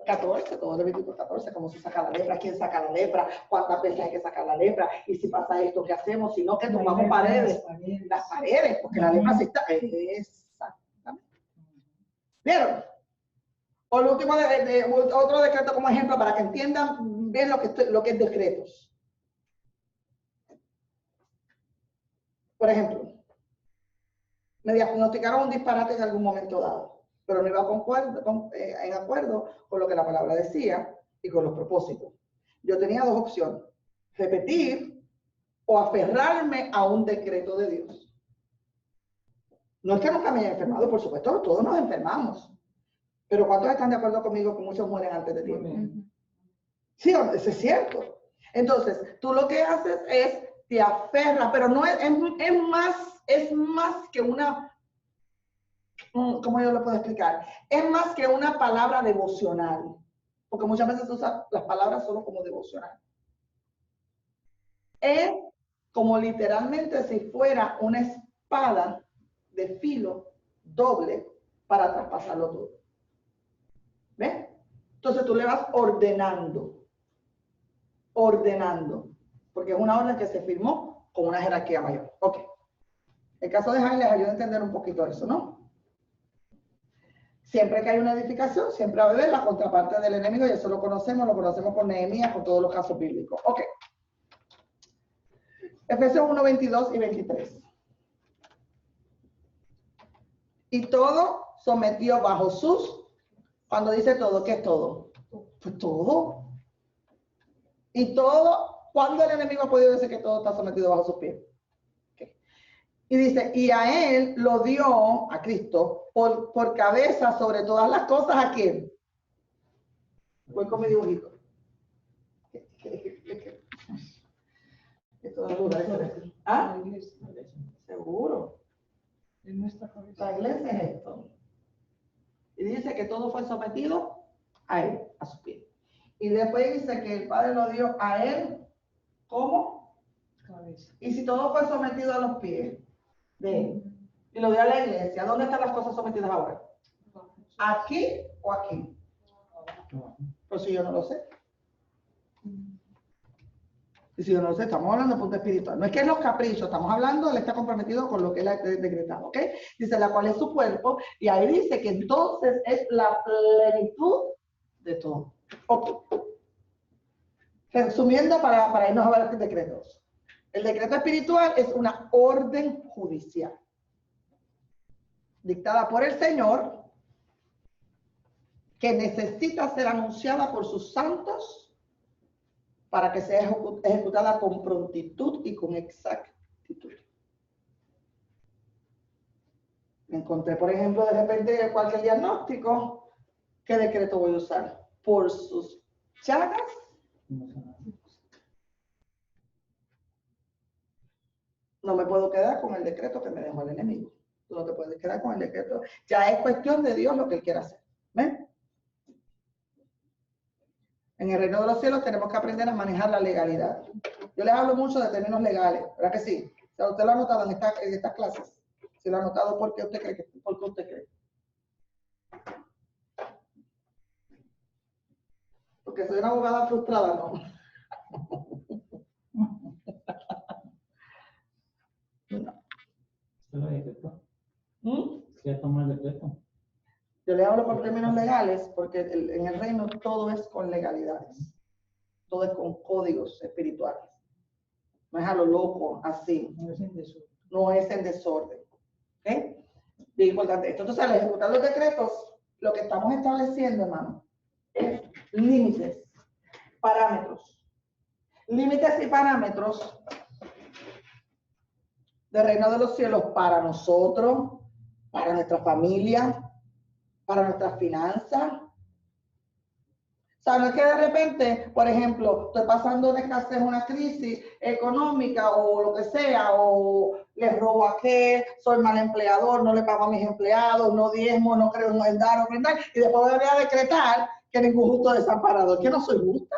14, todo Levítico 14, cómo se saca la lepra, quién saca la lepra, cuántas veces hay que sacar la lepra, y si pasa esto, ¿qué hacemos? Si no, que tomamos paredes. Las paredes, porque la lepra sí está. Exactamente. ¿Vieron? O el último, otro decreto como ejemplo para que entiendan bien lo que es decretos. Por ejemplo, me diagnosticaron un disparate en algún momento dado, pero no iba en acuerdo con lo que la palabra decía y con los propósitos. Yo tenía 2 opciones: repetir o aferrarme a un decreto de Dios. No es que nunca me haya enfermado, por supuesto, todos nos enfermamos. Pero ¿cuántos están de acuerdo conmigo que muchos mueren antes de tiempo? Sí, eso es cierto. Entonces, tú lo que haces es, te aferras, pero no es más que una, ¿cómo yo lo puedo explicar? Es más que una palabra devocional, porque muchas veces se usan las palabras solo como devocional. Es como literalmente si fuera una espada de filo doble para traspasarlo todo. ¿Ves? Entonces tú le vas ordenando, porque es una orden que se firmó con una jerarquía mayor. Ok. El caso de Jaime les ayuda a entender un poquito eso, ¿no? Siempre que hay una edificación, siempre va a haber la contraparte del enemigo, y eso lo conocemos con Nehemías, con todos los casos bíblicos. Ok. Efesios 1, 22 y 23. Y todo sometió bajo sus, cuando dice todo, ¿qué es todo? Pues todo. Y todo, ¿cuándo el enemigo ha podido decir que todo está sometido bajo sus pies? Okay. Y dice, y a él lo dio, a Cristo, por cabeza sobre todas las cosas. ¿A quién? Voy con mi dibujito. ¿Ah? Seguro. En nuestra cabeza. La iglesia es esto. Y dice que todo fue sometido a él, a sus pies. Y después dice que el Padre lo dio a él, ¿cómo? Cabeza. Y si todo fue sometido a los pies de él, y lo dio a la iglesia, ¿dónde están las cosas sometidas ahora? ¿Aquí o aquí? Pues si yo no lo sé. Y si yo no lo sé, estamos hablando de punto espiritual. No es que es los caprichos, estamos hablando, él está comprometido con lo que él ha decretado, ¿ok? Dice, la cual es su cuerpo, y ahí dice que entonces es la plenitud de todo. Ok. Resumiendo, para irnos a ver los decretos. El decreto espiritual es una orden judicial dictada por el Señor que necesita ser anunciada por sus santos para que sea ejecutada con prontitud y con exactitud. Me encontré, por ejemplo, de repente cualquier diagnóstico. ¿Qué decreto voy a usar? Por sus llagas. No me puedo quedar con el decreto que me dejó el enemigo. Tú no te puedes quedar con el decreto. Ya es cuestión de Dios lo que él quiera hacer. ¿Ven? En el reino de los cielos tenemos que aprender a manejar la legalidad. Yo les hablo mucho de términos legales, ¿verdad que sí? O sea, usted lo ha notado en estas clases. Si lo ha notado, ¿por qué usted cree? ¿Por qué usted cree? Porque soy una abogada frustrada, ¿no? que tomar el decreto. Yo le hablo por términos legales porque en el reino todo es con legalidades, todo es con códigos espirituales. No es a lo loco, así. No es en desorden. No es en desorden. ¿Ok? Bien importante esto. Entonces, al ejecutar los decretos, lo que estamos estableciendo, hermano, es límites, parámetros. Límites y parámetros del reino de los cielos para nosotros, para nuestra familia, para nuestras finanzas. O sea, no es que de repente, por ejemplo, estoy pasando una escasez, una crisis económica o lo que sea, o les robo a qué, soy mal empleador, no le pago a mis empleados, no diezmo, no creo en dar o brindar, y después voy a decretar que ningún justo desamparado, que no soy justa.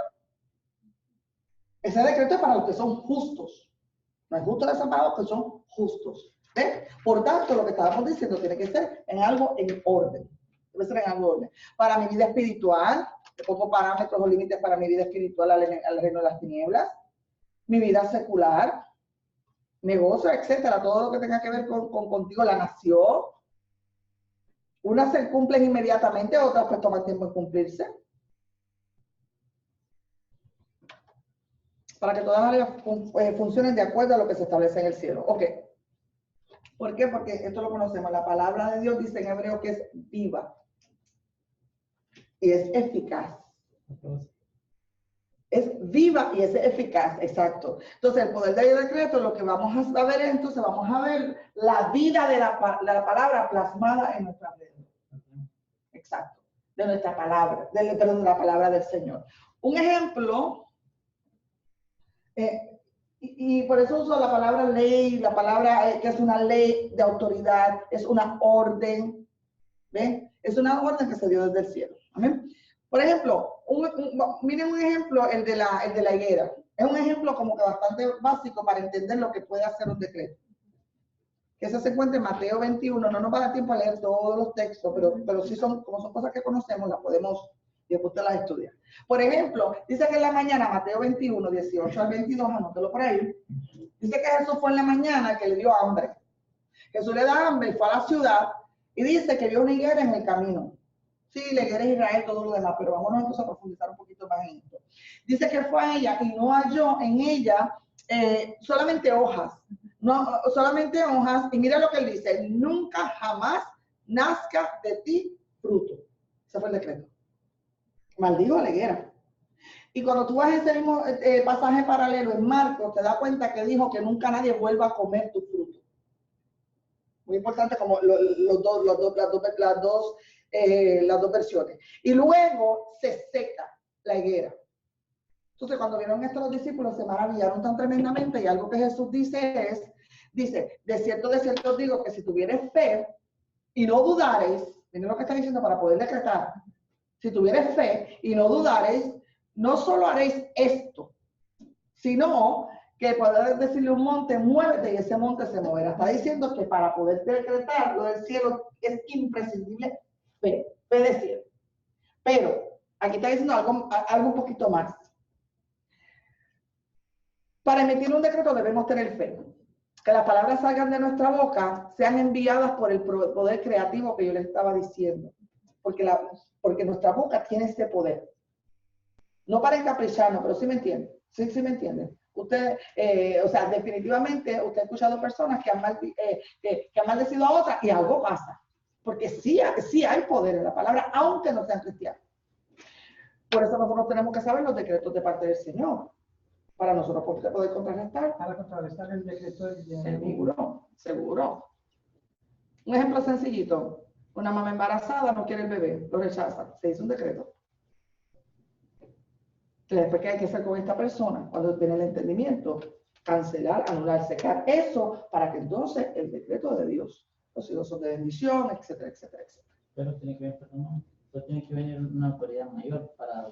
Ese decreto es para los que son justos. No es justo desamparados, que son justos. ¿Ves? Por tanto, lo que estábamos diciendo tiene que ser en algo en orden. Debe ser en algo en orden. Para mi vida espiritual, le pongo parámetros o límites para mi vida espiritual al reino de las tinieblas. Mi vida secular, negocio, etcétera. Todo lo que tenga que ver contigo, la nación. Unas se cumplen inmediatamente, otras pues toman tiempo en cumplirse. Para que todas las áreas funcionen de acuerdo a lo que se establece en el cielo. Ok. ¿Por qué? Porque esto lo conocemos. La palabra de Dios dice en hebreo que es viva y es eficaz. Es viva y es eficaz, exacto. Entonces, el poder del decreto, lo que vamos a ver entonces, vamos a ver la vida de la palabra plasmada en nuestra vida. Exacto. De nuestra palabra, perdón, de la palabra del Señor. Un ejemplo, y por eso uso la palabra ley, la palabra que es una ley de autoridad, es una orden, ¿ven? Es una orden que se dio desde el cielo. Amén. Por ejemplo, miren un ejemplo, el de la higuera. Es un ejemplo como que bastante básico para entender lo que puede hacer un decreto. Que eso se encuentra en Mateo 21. No nos va a dar tiempo a leer todos los textos, pero sí como son cosas que conocemos, las podemos, y después usted las estudia. Por ejemplo, dice que en la mañana, Mateo 21, 18 al 22, anótelo por ahí, dice que Jesús fue en la mañana que le dio hambre. Jesús le da hambre y fue a la ciudad y dice que vio una higuera en el camino. Sí, la higuera es Israel, todo lo demás, pero vámonos entonces a profundizar un poquito más en esto. Dice que fue a ella y no halló en ella solamente hojas. No, solamente hojas. Y mira lo que él dice: nunca jamás nazca de ti fruto. Ese fue el decreto. Maldijo a la higuera. Y cuando tú vas a ese mismo pasaje paralelo en Marcos, te das cuenta que dijo que nunca nadie vuelva a comer tu fruto. Muy importante como las dos versiones. Y luego se seca la higuera. Entonces, cuando vieron esto los discípulos se maravillaron tan tremendamente, y algo que Jesús dice, de cierto os digo que si tuvieres fe y no dudareis, miren lo que está diciendo para poder decretar, si tuvieres fe y no dudareis, no solo haréis esto, sino que podrás decirle a un monte, muévete, y ese monte se moverá. Está diciendo que para poder decretar lo del cielo es imprescindible fe de cielo. Pero aquí está diciendo algo un poquito más. Para emitir un decreto debemos tener fe. Que las palabras salgan de nuestra boca, sean enviadas por el poder creativo que yo les estaba diciendo. Porque nuestra boca tiene ese poder. No para encapricharnos, pero sí me entienden. Sí me entienden. Usted, definitivamente, usted ha escuchado personas que han maldecido a otras y algo pasa. Porque sí hay poder en la palabra, aunque no sean cristianos. Por eso nosotros tenemos que saber los decretos de parte del Señor. Para nosotros poder contrarrestar. Para contrarrestar el decreto del enemigo. Seguro. Un ejemplo sencillito. Una mamá embarazada no quiere el bebé, lo rechaza. Se hizo un decreto. Después, ¿qué hay que hacer con esta persona? Cuando tiene el entendimiento, cancelar, anular, secar. Eso para que entonces el decreto de Dios, los hijos son de bendición, etcétera, etcétera, etcétera. Pero tiene que venir una autoridad mayor para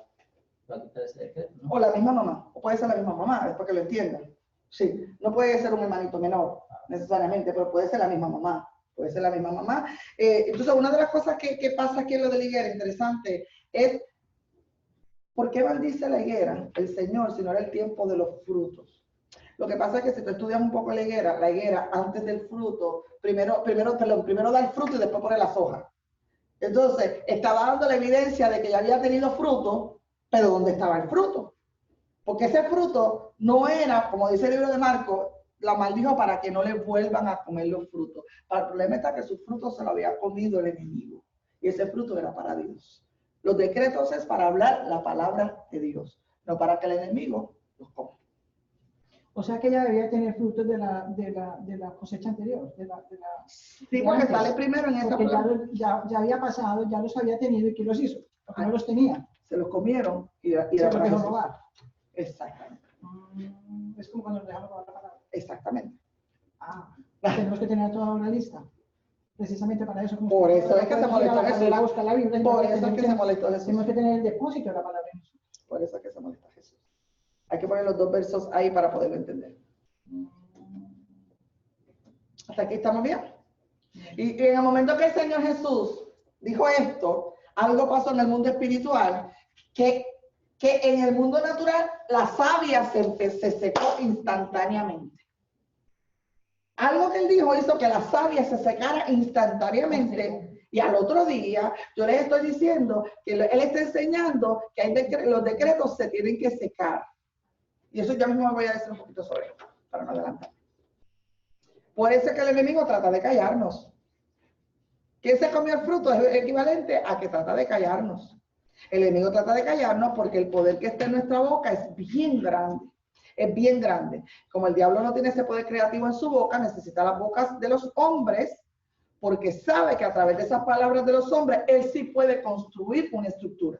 quitar ese decreto, ¿no? O la misma mamá, o puede ser la misma mamá, después que lo entiendan. Sí, no puede ser un hermanito menor necesariamente, pero puede ser la misma mamá. Puede ser la misma mamá. Entonces, una de las cosas que pasa aquí en lo de la higuera, interesante, es ¿por qué maldice la higuera el Señor si no era el tiempo de los frutos? Lo que pasa es que si tú estudias un poco la higuera antes del fruto, primero da el fruto y después pone las hojas. Entonces, estaba dando la evidencia de que ya había tenido fruto, pero ¿dónde estaba el fruto? Porque ese fruto no era, como dice el libro de Marcos, la maldijo para que no le vuelvan a comer los frutos. El problema está que sus frutos se lo había comido el enemigo. Y ese fruto era para Dios. Los decretos es para hablar la palabra de Dios, no para que el enemigo los coma. O sea que ella debía tener frutos de la cosecha anterior, Sí, porque sale primero en esa porque palabra. ya había pasado, ya los había tenido y ¿qué los hizo? Porque no los tenía. Se los comieron y Se los dejó Jesús. robar. Exactamente. Es como cuando nos dejamos robar la palabra. Exactamente. Tenemos que tener toda una lista. Precisamente para eso. Por eso es que se molestó Jesús. Por eso es que se molestó Jesús. Tenemos que tener el depósito de la palabra de Jesús. Por eso es que se molesta Jesús. Hay que poner los dos versos ahí para poderlo entender. ¿Hasta aquí estamos bien? Y en el momento que el Señor Jesús dijo esto, algo pasó en el mundo espiritual que en el mundo natural la savia se secó instantáneamente. Algo que él dijo hizo que la savia se secara instantáneamente. Y al otro día, yo les estoy diciendo que él está enseñando que los decretos se tienen que secar. Y eso ya mismo me voy a decir un poquito sobre esto, para no adelantar. Por eso es que el enemigo trata de callarnos. ¿Quién se comió el fruto? Es equivalente a que trata de callarnos. El enemigo trata de callarnos porque el poder que está en nuestra boca es bien grande. Es bien grande. Como el diablo no tiene ese poder creativo en su boca, necesita las bocas de los hombres, porque sabe que a través de esas palabras de los hombres, él sí puede construir una estructura.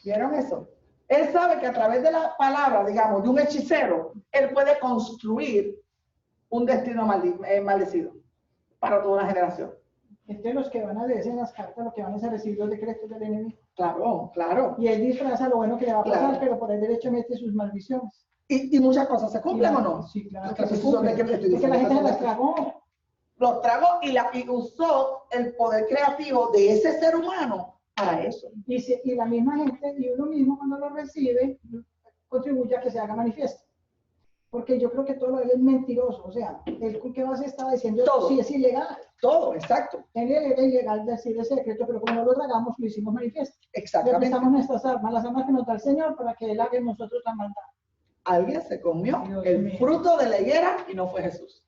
¿Vieron eso? Él sabe que a través de la palabra, digamos, de un hechicero, él puede construir un destino maldecido para toda una generación. Entonces los que van a leer en las cartas, lo que van a recibir los decretos del enemigo. Claro, claro. Y él disfraza lo bueno que le va a pasar, Claro. pero por el derecho mete sus maldiciones. Y muchas cosas se cumplen o no. Sí, claro. Porque la gente se las tragó. Los tragó y usó el poder creativo de ese ser humano para eso. Y la misma gente, y uno mismo cuando lo recibe, contribuye a que se haga manifiesto. Porque yo creo que todo lo de él es mentiroso. O sea, el que vas estaba diciendo, todo. Sí, es ilegal. Todo, exacto. Él era ilegal decir ese decreto, pero como no lo tragamos, lo hicimos manifiesto. Exactamente. Le prestamos nuestras armas, las armas que nos da el Señor, para que Él haga en nosotros la maldad. Alguien se comió el fruto de la higuera y no fue Jesús.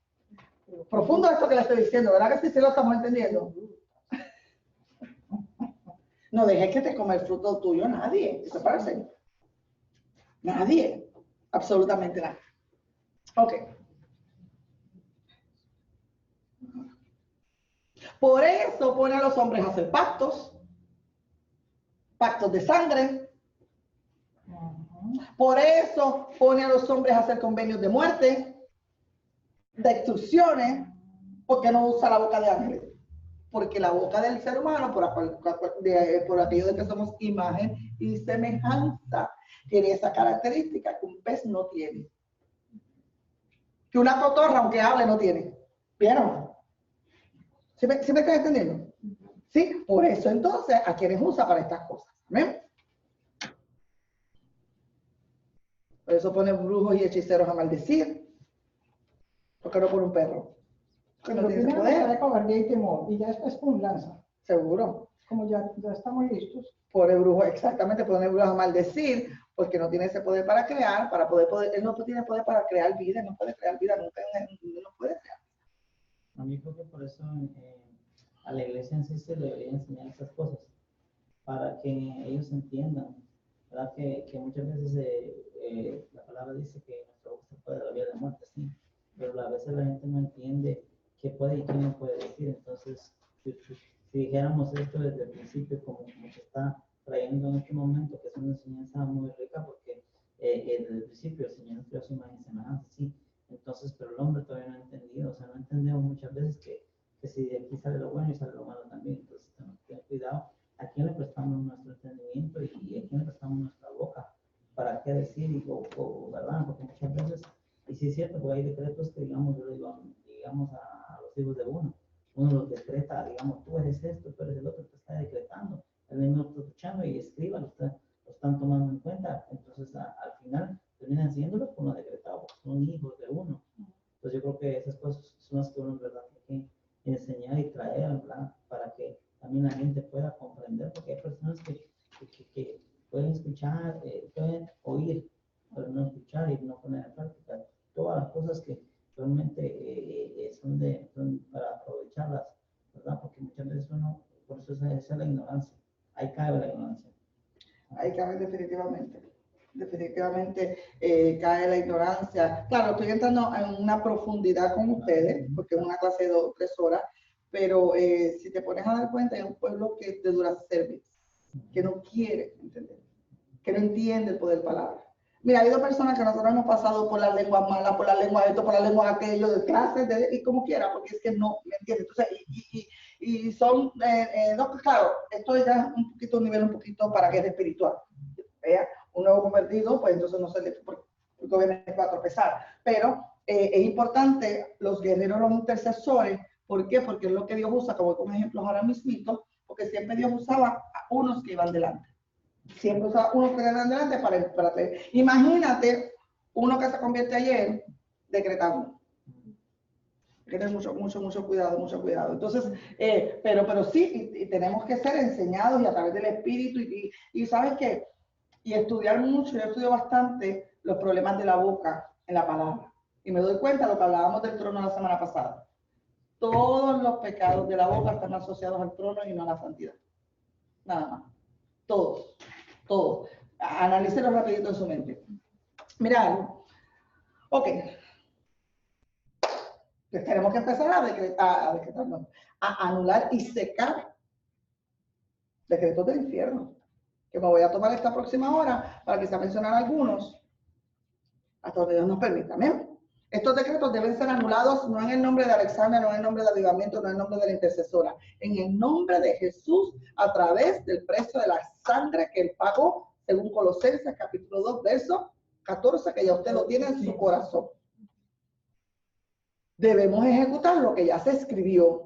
Profundo esto que le estoy diciendo, ¿verdad que sí lo estamos entendiendo? No dejes que te coma el fruto tuyo nadie. Eso es para el Señor. Nadie. Absolutamente nadie. Ok. Por eso pone a los hombres a hacer pactos de sangre. Por eso pone a los hombres a hacer convenios de muerte, de extorsiones, porque no usa la boca de ángeles. Porque la boca del ser humano, por aquello de que somos imagen y semejanza, tiene esa característica que un pez no tiene. Que una cotorra, aunque hable, no tiene. ¿Vieron? ¿Sí me están entendiendo? Sí, por eso entonces a quienes usa para estas cosas. ¿Ven? Por eso pone brujos y hechiceros a maldecir. ¿Por qué no pone un perro? Porque no tiene ese poder. De cobardía y temor, y ya después pum, lanza. Seguro. Como ya estamos listos. Pone brujos, exactamente, pone brujos a maldecir, porque no tiene ese poder para crear, él no tiene poder para crear vida, no puede crear vida, nunca no puede crear. A mí creo que por eso a la iglesia en sí se le debería enseñar estas cosas, para que ellos entiendan, ¿verdad? Que muchas veces la palabra dice que nuestra boca puede dar vida de muerte, sí, pero a veces la gente no entiende qué puede y qué no puede decir. Entonces, si dijéramos esto desde el principio, como se está trayendo en este momento, que es una enseñanza muy rica, porque desde el principio el Señor creó su imagen y semejanza, sí. Entonces, pero el hombre todavía no ha entendido, o sea, no entendemos muchas veces que si de aquí sale lo bueno y sale lo malo también. Entonces, tenemos que tener cuidado a quién le prestamos nuestro entendimiento y a quién le prestamos nuestra boca para qué decir, o ¿verdad? Porque muchas veces, y sí es cierto, porque hay decretos que, digamos, yo le digo, digamos, a los hijos de uno los decreta, digamos, tú eres esto, tú eres el otro, te está decretando, el mismo está escuchando y escriba, lo están tomando en cuenta. Entonces, al final, terminan siéndolo como decretado, porque son hijos de uno. Entonces yo creo que esas cosas son las que uno en verdad tiene que enseñar y traer, ¿verdad? Para que también la gente pueda comprender, porque hay personas que pueden escuchar, pueden oír, pero no escuchar y no poner en práctica todas las cosas que realmente son para aprovecharlas, ¿verdad? Porque muchas veces uno, por eso esa es la ignorancia, ahí cae la ignorancia. Ahí cabe definitivamente. Definitivamente cae la ignorancia. Claro, estoy entrando en una profundidad con ustedes, porque es una clase de 2 o 3 horas, pero si te pones a dar cuenta, hay un pueblo que te dura servir, que no quiere entender, que no entiende el poder palabra. Mira, hay 2 personas que nosotros hemos pasado por las lenguas malas, por las lenguas esto, por las lenguas aquello, de clases, y como quiera, porque es que no me entiende. Entonces, y son, no, claro, esto ya es un poquito, un nivel un poquito para que es espiritual. ¿Vea? Un nuevo convertido, pues entonces no se le, porque obviamente va a tropezar. Pero es importante los guerreros, los intercesores. ¿Por qué? Porque es lo que Dios usa, como con ejemplos ahora mismito, porque siempre Dios usaba a unos que iban delante. Siempre usaba unos que iban delante para imagínate uno que se convierte ayer decretando. Hay que tener mucho cuidado, mucho cuidado. Entonces, pero sí, y tenemos que ser enseñados y a través del Espíritu, y ¿sabes qué? Y estudiar mucho, yo estudio bastante los problemas de la boca en la palabra. Y me doy cuenta de lo que hablábamos del trono la semana pasada. Todos los pecados de la boca están asociados al trono y no a la santidad. Nada más. Todos. Analícenlo rapidito en su mente. Mira algo. Ok. Pues tenemos que empezar a anular y secar decretos del infierno. Que me voy a tomar esta próxima hora para quizá mencionar algunos, hasta donde Dios nos permita. Amén. Estos decretos deben ser anulados no en el nombre de Alexandra, no en el nombre de avivamiento, no en el nombre de la intercesora, en el nombre de Jesús, a través del precio de la sangre que Él pagó, según Colosenses capítulo 2, verso 14, que ya usted lo tiene en su corazón. Debemos ejecutar lo que ya se escribió.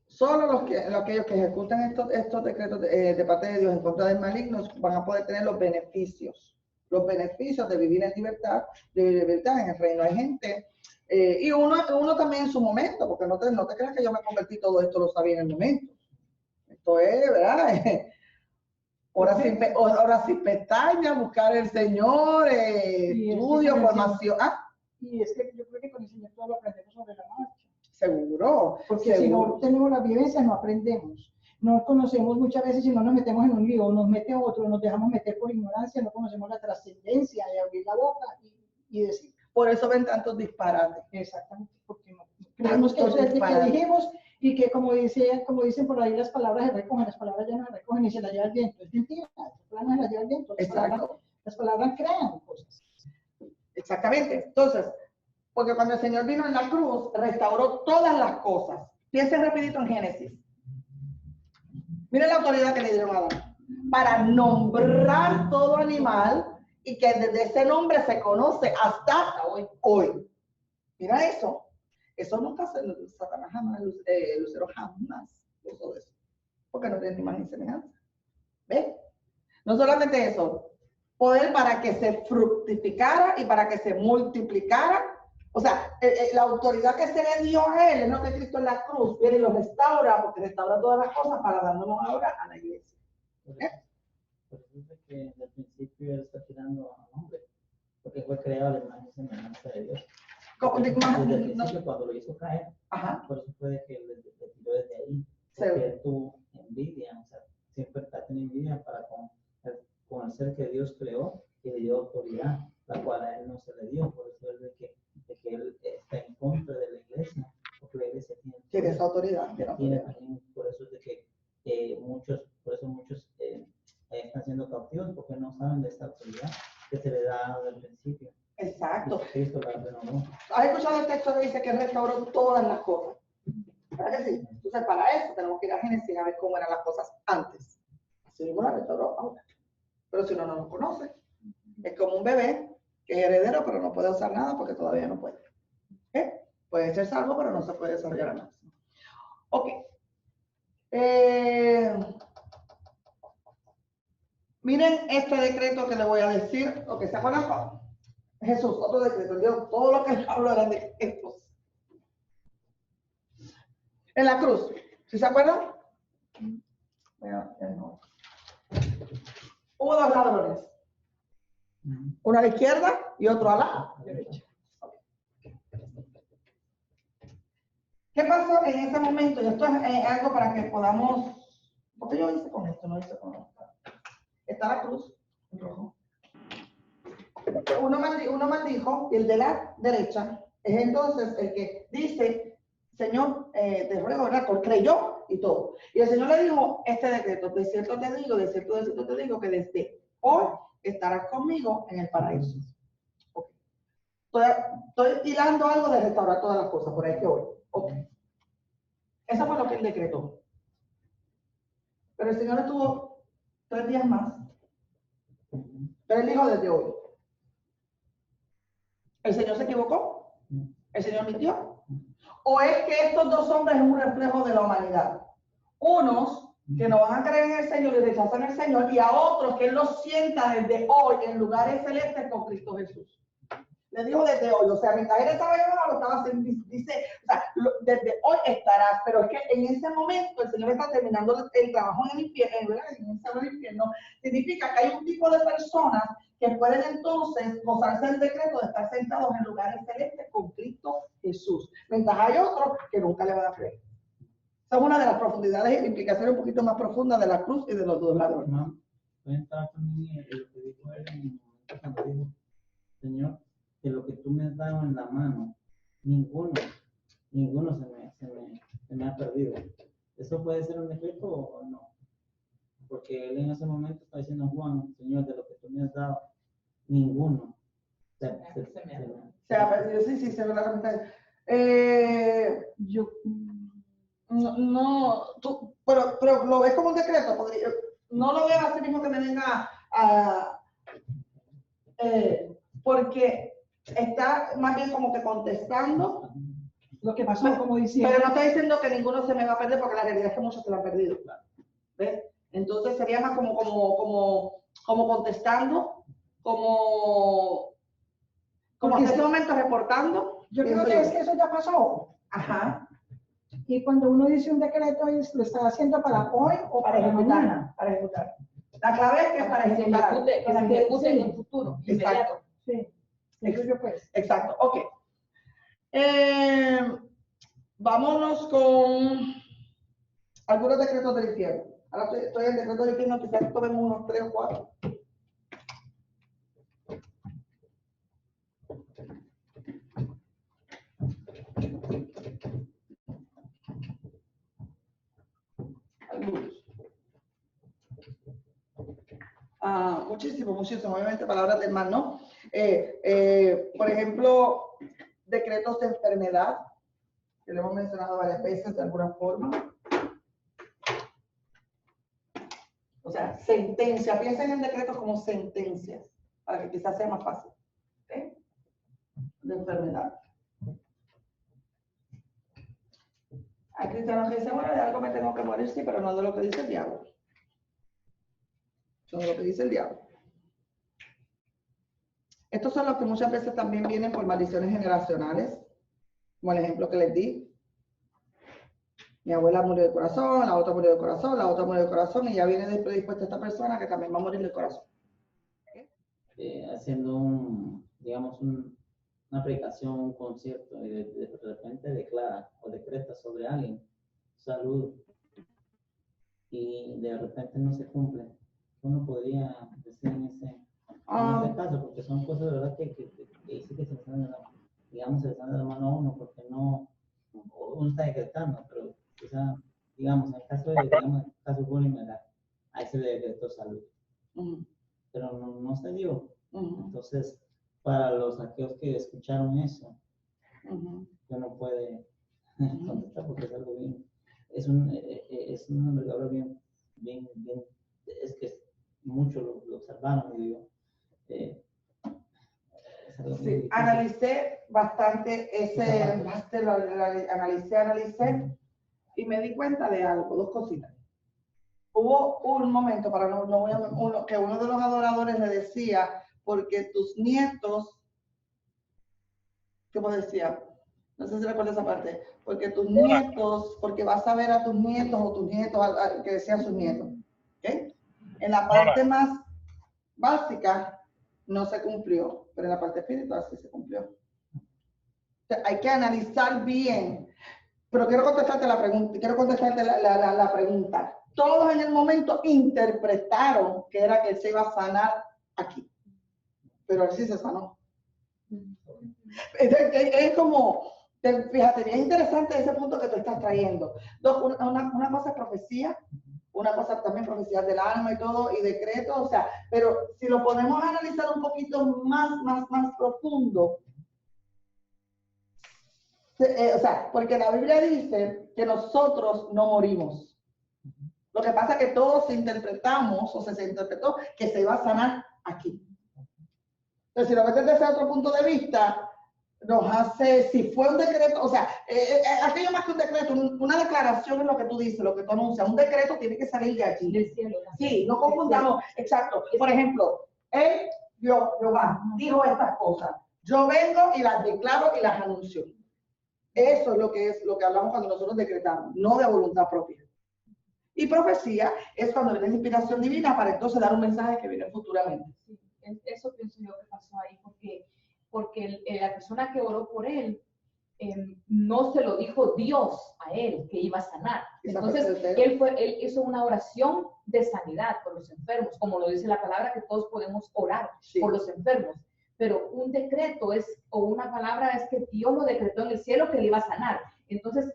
Solo aquellos que ejecutan estos decretos de parte de Dios en contra del maligno van a poder tener los beneficios de vivir en libertad, de vivir en libertad en el reino. Hay gente, y uno también en su momento, porque no te creas que yo me convertí, todo esto lo sabía en el momento. Esto es, ¿verdad? Ahora sin pestañas, buscar el Señor, estudio, formación. Y es que yo creo que con el Señor todo lo aprendemos sobre la marcha. Seguro. Porque si no tenemos la vivencia, no aprendemos. No conocemos muchas veces, si no nos metemos en un lío, nos mete otro, nos dejamos meter por ignorancia, no conocemos la trascendencia de abrir la boca y decir. Por eso ven tantos disparates. Exactamente, porque no creemos que eso es lo que dijimos y que como dicen por ahí, las palabras se recogen, las palabras ya no se recogen y se las lleva el viento. Es mentira, las palabras se las lleva el viento. Las palabras crean cosas. Exactamente. Entonces, porque cuando el Señor vino en la cruz, restauró todas las cosas. Piensen rapidito en Génesis. Miren la autoridad que le dieron a Adán. Para nombrar todo animal y que desde ese nombre se conoce hasta hoy. Mira eso. Eso nunca Satanás jamás, Lucero jamás usó eso. Porque no tiene imagen y semejanza. ¿Ves? No solamente eso. Poder para que se fructificara y para que se multiplicara. O sea, la autoridad que se le dio a él es lo que Cristo en la cruz viene y lo restaura, porque restaura todas las cosas para dándonos ahora a la iglesia. Por eso es que desde el principio él está tirando al hombre, porque fue creado la imagen y semejanza de Dios. Desde el principio, cuando lo hizo caer, por eso fue que le tiró desde ahí, porque él tuvo envidia, o sea, siempre está teniendo envidia para con el ser que Dios creó y le dio autoridad, la cual a él no se le dio. Por eso es de que él está en contra de la iglesia, porque la iglesia tiene esa autoridad. También, por eso es de que muchos están siendo cautivos, porque no saben de esta autoridad que se le da desde el principio. Exacto. Cristo la renovó. ¿Has escuchado el texto que dice que restauró todas las cosas? ¿Verdad que sí? Entonces, para eso tenemos que ir a Génesis a ver cómo eran las cosas antes. Así mismo la restauró ahora. Pero si uno no lo conoce, es como un bebé que es heredero, pero no puede usar nada porque todavía no puede. Puede ser salvo, pero no se puede desarrollar al máximo. Ok. Miren este decreto que le voy a decir, o que se acuerdan. Jesús, otro decreto. Yo, todo lo que hablo eran decretos. En la cruz, ¿sí se acuerdan? Bueno, no. Hubo dos ladrones. Uno a la izquierda y otro a la derecha. ¿Qué pasó en ese momento? Y esto es algo para que podamos... ¿Por qué yo hice con esto? No hice con esto. Está la cruz en rojo. Uno maldijo y el de la derecha es entonces el que dice, Señor, te ruego, ¿verdad? Creyó y todo. Y el Señor le dijo este decreto, de cierto te digo, de cierto te digo, que desde hoy estarás conmigo en el paraíso. Okay. Estoy hilando algo de restaurar todas las cosas, por ahí que hoy. Okay. Eso fue lo que él decretó. Pero el Señor estuvo 3 días más. Pero él dijo desde hoy. ¿El Señor se equivocó? ¿El Señor mintió? ¿O es que estos dos hombres son un reflejo de la humanidad? Unos que no van a creer en el Señor y rechazan al Señor, y a otros que Él los sienta desde hoy en lugares celestes con Cristo Jesús. Le dijo desde hoy, o sea, mientras Él estaba llevando, lo estaba haciendo, dice, o sea, desde hoy estarás, pero es que en ese momento el Señor está terminando el trabajo en el infierno, en el infierno, significa que hay un tipo de personas que pueden entonces gozarse del decreto de estar sentados en lugares celestes con Cristo Jesús, mientras hay otros que nunca le van a creer. Esa es una de las profundidades e implicaciones un poquito más profundas de la cruz y de los dos ladrones. No, cuenta también lo que dijo él en el momento cuando dijo, Señor, que lo que tú me has dado en la mano, ninguno se me ha perdido. ¿Eso puede ser un defecto o no? Porque él en ese momento está diciendo, Juan, Señor, de lo que tú me has dado, ninguno se ha perdido. Sí, se ve la comentario. Yo no, pero lo ves como un decreto, no lo veo así mismo que me venga a porque está más bien como que contestando lo que pasó, como diciendo. Pero no está diciendo que ninguno se me va a perder, porque la realidad es que muchos se lo han perdido. ¿Ves? Entonces sería más como contestando, como en este momento reportando. Yo creo que es que eso ya pasó. Ajá. Y cuando uno dice un decreto, lo está haciendo para hoy o para mañana. Para ejecutar. La clave es que es para ejecutar. Que se ejecute en el futuro. Exacto. Sí. Pues. Exacto. Ok. Vámonos con algunos decretos del infierno. Ahora estoy en el decreto del infierno, quizás tomemos unos 3 o 4. Muchísimo, obviamente palabras del mal, ¿no? Por ejemplo, decretos de enfermedad, que lo hemos mencionado varias veces de alguna forma. O sea, sentencia, piensen en decretos como sentencias, para que quizás sea más fácil. ¿Okay? De enfermedad. Hay cristianos que dicen, bueno, de algo me tengo que morir, sí, pero no de lo que dice el diablo. Son de lo que dice el diablo. Estos son los que muchas veces también vienen por maldiciones generacionales, como el ejemplo que les di. Mi abuela murió del corazón, la otra murió del corazón, la otra murió del corazón, y ya viene predispuesta esta persona que también va a morir del corazón. Haciendo digamos, una predicación, un concierto, y de repente declara o decreta sobre alguien salud, y de repente no se cumple. Uno podría decir en ese caso, porque son cosas de verdad que sí que se les dan, digamos, se les dan de la mano a uno, porque no, uno está decretando, pero quizá, digamos, en el caso de, bullying, ahí se le decretó salud, pero no se dio. Entonces, para los aquellos que escucharon eso, uno puede contestar, porque es algo bien, es una envergadura bien, es que muchos lo observaron, y digo, sí, analicé bastante analicé, y me di cuenta de algo, dos cositas. Hubo un momento, que uno de los adoradores le decía, porque tus nietos, ¿cómo decía? No sé si recuerda esa parte. Porque tus nietos, porque vas a ver a tus nietos o tus nietos, que decían sus nietos. ¿Okay? En la parte más básica no se cumplió, pero en la parte espiritual sí se cumplió. O sea, hay que analizar bien. Pero quiero contestarte la pregunta. Todos en el momento interpretaron que era que él se iba a sanar aquí. Pero él sí se sanó. Es como, fíjate, bien interesante ese punto que tú estás trayendo. Una cosa es profecía, una cosa también profecía del alma y todo, y decreto, o sea, pero si lo podemos analizar un poquito más profundo, o sea, porque la Biblia dice que nosotros no morimos. Lo que pasa es que todos interpretamos, o se interpretó, que se iba a sanar aquí. Entonces, si lo ves desde otro punto de vista, nos hace, si fue un decreto, o sea, aquello más que un decreto, una declaración es lo que tú dices, lo que tú anuncias. Un decreto tiene que salir de aquí. Del cielo. Sí, no confundamos, exacto. Por ejemplo, Jehová dijo estas cosas. Yo vengo y las declaro y las anuncio. Eso es lo que hablamos cuando nosotros decretamos, no de voluntad propia. Y profecía es cuando viene inspiración divina para entonces dar un mensaje que viene futuramente. Sí, eso pienso yo que pasó ahí, porque la persona que oró por él no se lo dijo Dios a él que iba a sanar. Entonces, él hizo una oración de sanidad por los enfermos, como lo dice la palabra, que todos podemos orar por los enfermos. Pero un decreto o una palabra es que Dios lo decretó en el cielo que le iba a sanar. Entonces,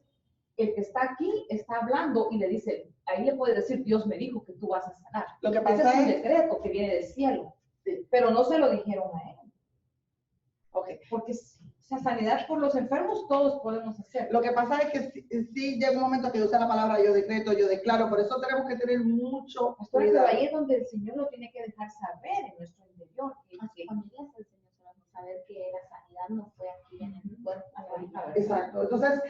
el que está aquí está hablando y le dice, ahí le puede decir, Dios me dijo que tú vas a sanar. Lo que pasa es un decreto que viene del cielo, pero no se lo dijeron a él. Okay. Porque esa sanidad por los enfermos todos podemos hacer. Lo que pasa es que sí llega un momento que usa la palabra yo decreto, yo declaro, por eso tenemos que tener mucho cuidado. Pero ahí es donde el Señor lo tiene que dejar saber en nuestro interior. Que las familias el Señor se van a saber que la sanidad no fue aquí en el cuerpo. Exacto. Entonces,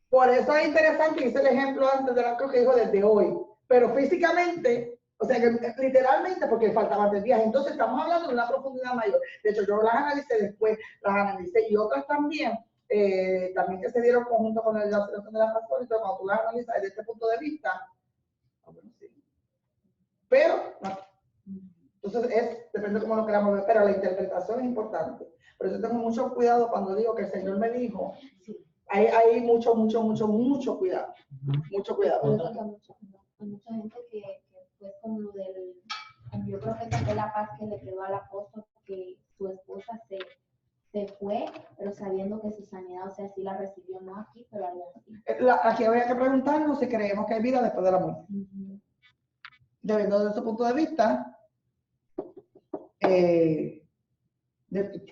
por eso es interesante, hice el ejemplo antes de la cruz que dijo desde hoy, pero físicamente, o sea, que literalmente porque faltaban 3 días, entonces estamos hablando de una profundidad mayor. De hecho, yo las analicé después, y otras también que se dieron conjunto con la situación de la pastora, y todo, cuando tú las analizas desde este punto de vista, bueno, sí. Pero, no. Entonces, depende de cómo lo queramos ver, pero la interpretación es importante. Por eso tengo mucho cuidado cuando digo que el Señor me dijo, hay mucho cuidado, mucho cuidado. Hay mucha gente que fue como yo creo que esa fue la paz que le quedó al apóstol, que su esposa se fue, pero sabiendo que su sanidad, o sea, sí la recibió, no aquí, pero allá sí. Aquí habría que preguntarnos si creemos que hay vida después de la muerte. Debido de ese punto de vista,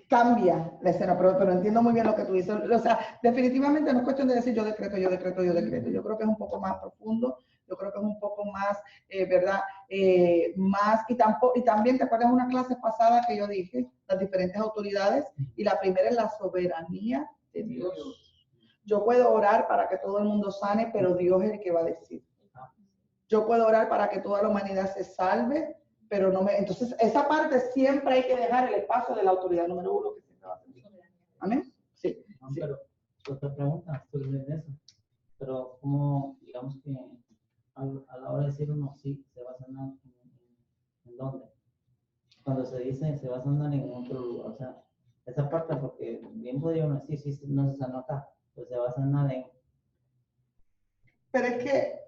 cambia la escena, pero entiendo muy bien lo que tú dices. O sea, definitivamente no es cuestión de decir yo decreto. Yo creo que es un poco más profundo, yo creo que es un poco más, ¿verdad? Más, y también te acuerdas de una clase pasada que yo dije, las diferentes autoridades, y la primera es la soberanía de Dios. Yo puedo orar para que todo el mundo sane, pero Dios es el que va a decir. Yo puedo orar para que toda la humanidad se salve, pero no me... Entonces, esa parte siempre hay que dejar el espacio de la autoridad número 1 que siempre va a tener. ¿Amén? Sí. No, pero otra pregunta sobre eso. Pero como, digamos que a la hora de decir uno sí, se va a sanar ¿en dónde? Cuando se dice se va a sanar en otro lugar, o sea, esa parte, porque bien podría uno decir, sí, no se sanó acá, pues se va a sanar en... Pero es que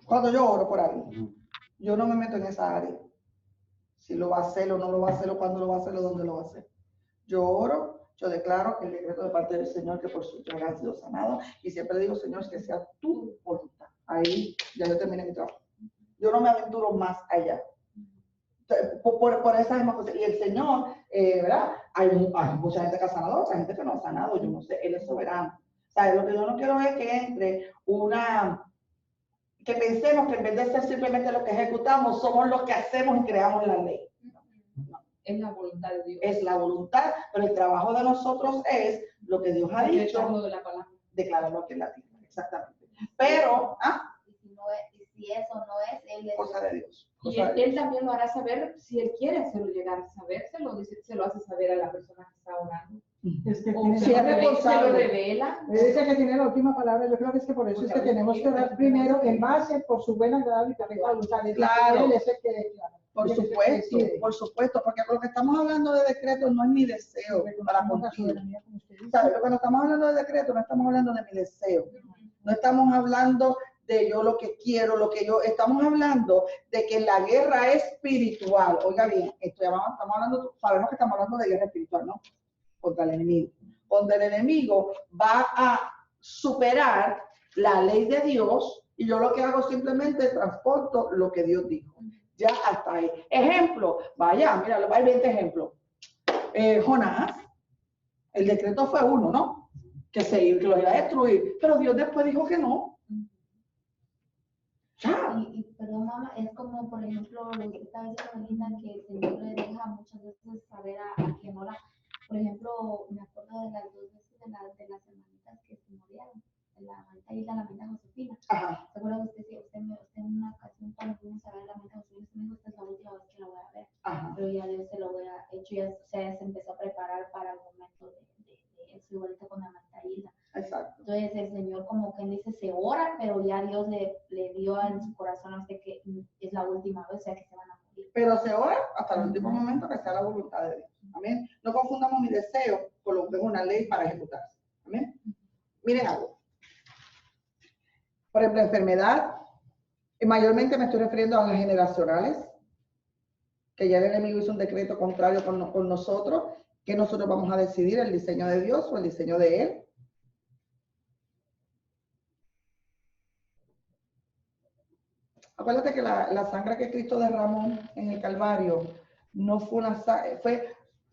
cuando yo oro por alguien, yo no me meto en esa área. Si lo va a hacer o no lo va a hacer, o cuándo lo va a hacer o dónde lo va a hacer. Yo oro, yo declaro el decreto de parte del Señor que por su llaga han sido sanados, y siempre digo, Señor, que sea tu voluntad. Ahí ya yo terminé mi trabajo. Yo no me aventuro más allá. Por esa misma cosa. Y el Señor, ¿verdad? Hay mucha gente que ha sanado, otra gente que no ha sanado, yo no sé, Él es soberano. O sea, lo que yo no quiero es que entre que pensemos que en vez de ser simplemente lo que ejecutamos, somos los que hacemos y creamos la ley. No. Es la voluntad de Dios. Es la voluntad, pero el trabajo de nosotros es lo que Dios ha dicho. De la palabra. Declararlo aquí en la tierra, exactamente. Pero, Y si eso no es, él es cosa de Dios. Y Cosa de él Dios. también lo hará saber, si él quiere hacerlo llegar a saber, se lo hace saber a la persona que está orando. Es que O tiene- Si es se lo responsable. revela. Me dice que tiene la última palabra. Yo creo que es que por eso es que tenemos que orar primero en base por su buena, agradable y perfecta voluntad. Claro. Él es el que, Por él es el que supuesto, decide. por supuesto, porque lo que estamos hablando de decreto no es mi deseo para Reconocemos la contigo. soberanía, como usted dice. ¿Sabes? Cuando estamos hablando de decreto, no estamos hablando de mi deseo. No estamos hablando de yo lo que quiero, lo que yo, estamos hablando de que la guerra espiritual, oiga bien, estamos hablando, sabemos que estamos hablando de guerra espiritual, ¿no? Contra el enemigo. Donde el enemigo va a superar la ley de Dios y yo lo que hago simplemente transporto lo que Dios dijo. Ya hasta ahí. Ejemplo, vaya, mira, hay 20 ejemplos. Jonás, el decreto fue uno, ¿no? Que lo iba a destruir, pero Dios después dijo que no. Ya. Y perdón, mamá, es como, por ejemplo, lo que está diciendo Linda, que el Señor le deja muchas veces saber a quien ora. Por ejemplo, me acuerdo de las 2 veces de las hermanitas que se murieron, de la hermanita y la hermanita Josefina. Ajá. ¿Se acuerda usted en una ocasión cuando fuimos a ver la hermanita Josefina, usted me dijo, esta es la última vez que la voy a ver? Ajá. Pero ya Dios se lo había hecho, ya, o sea, se empezó a preparar para el momento de eso, igualito con la hermanita Hilda. Exacto. Entonces el Señor, como que dice, se ora, pero ya Dios le dio en su corazón a usted que es la última vez, o sea, que se van a morir. Pero se ora hasta el último momento que sea la voluntad de Dios. Amén. No confundamos mi deseo con lo que es una ley para ejecutarse. Amén. Miren algo. Por ejemplo, enfermedad, y mayormente me estoy refiriendo a las generacionales, que ya el enemigo hizo un decreto contrario con nosotros, que nosotros vamos a decidir el diseño de Dios o el diseño de Él. Acuérdate que la sangre que Cristo derramó en el Calvario no fue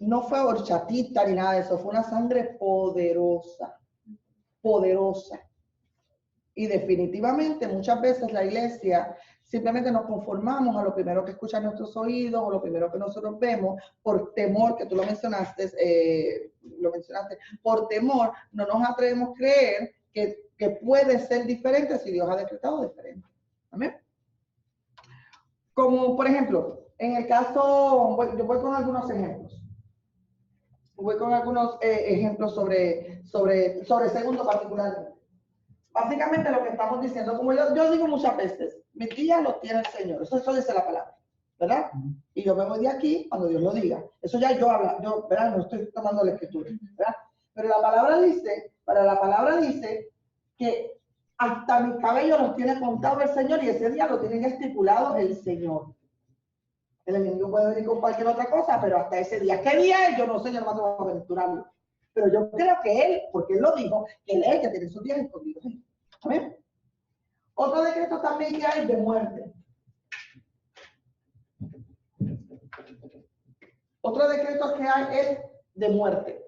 no fue horchatita ni nada de eso, fue una sangre poderosa, poderosa. Y definitivamente muchas veces la iglesia simplemente nos conformamos a lo primero que escuchan nuestros oídos o lo primero que nosotros vemos por temor, que tú lo mencionaste, por temor no nos atrevemos a creer que puede ser diferente si Dios ha decretado diferente. Amén. Como por ejemplo, en el caso, yo voy con algunos ejemplos. Voy con algunos ejemplos sobre segundo particularmente. Básicamente lo que estamos diciendo, como yo digo muchas veces, mi día lo tiene el Señor. Eso dice la palabra, ¿verdad? Y yo me voy de aquí cuando Dios lo diga. Eso ya yo, ¿verdad? No estoy tomando la escritura, ¿verdad? Pero la palabra dice que hasta mi cabello los tiene contado el Señor y ese día lo tiene estipulado el Señor. El enemigo puede venir con cualquier otra cosa, pero hasta ese día. ¿Qué día es? Yo no sé, yo no me atrevo a aventurarlo. Pero yo creo que Él, porque Él lo dijo, que Él es el que tiene sus días escondidos. ¿Amén? Otro decreto también que hay de muerte. Otro decreto que hay es de muerte.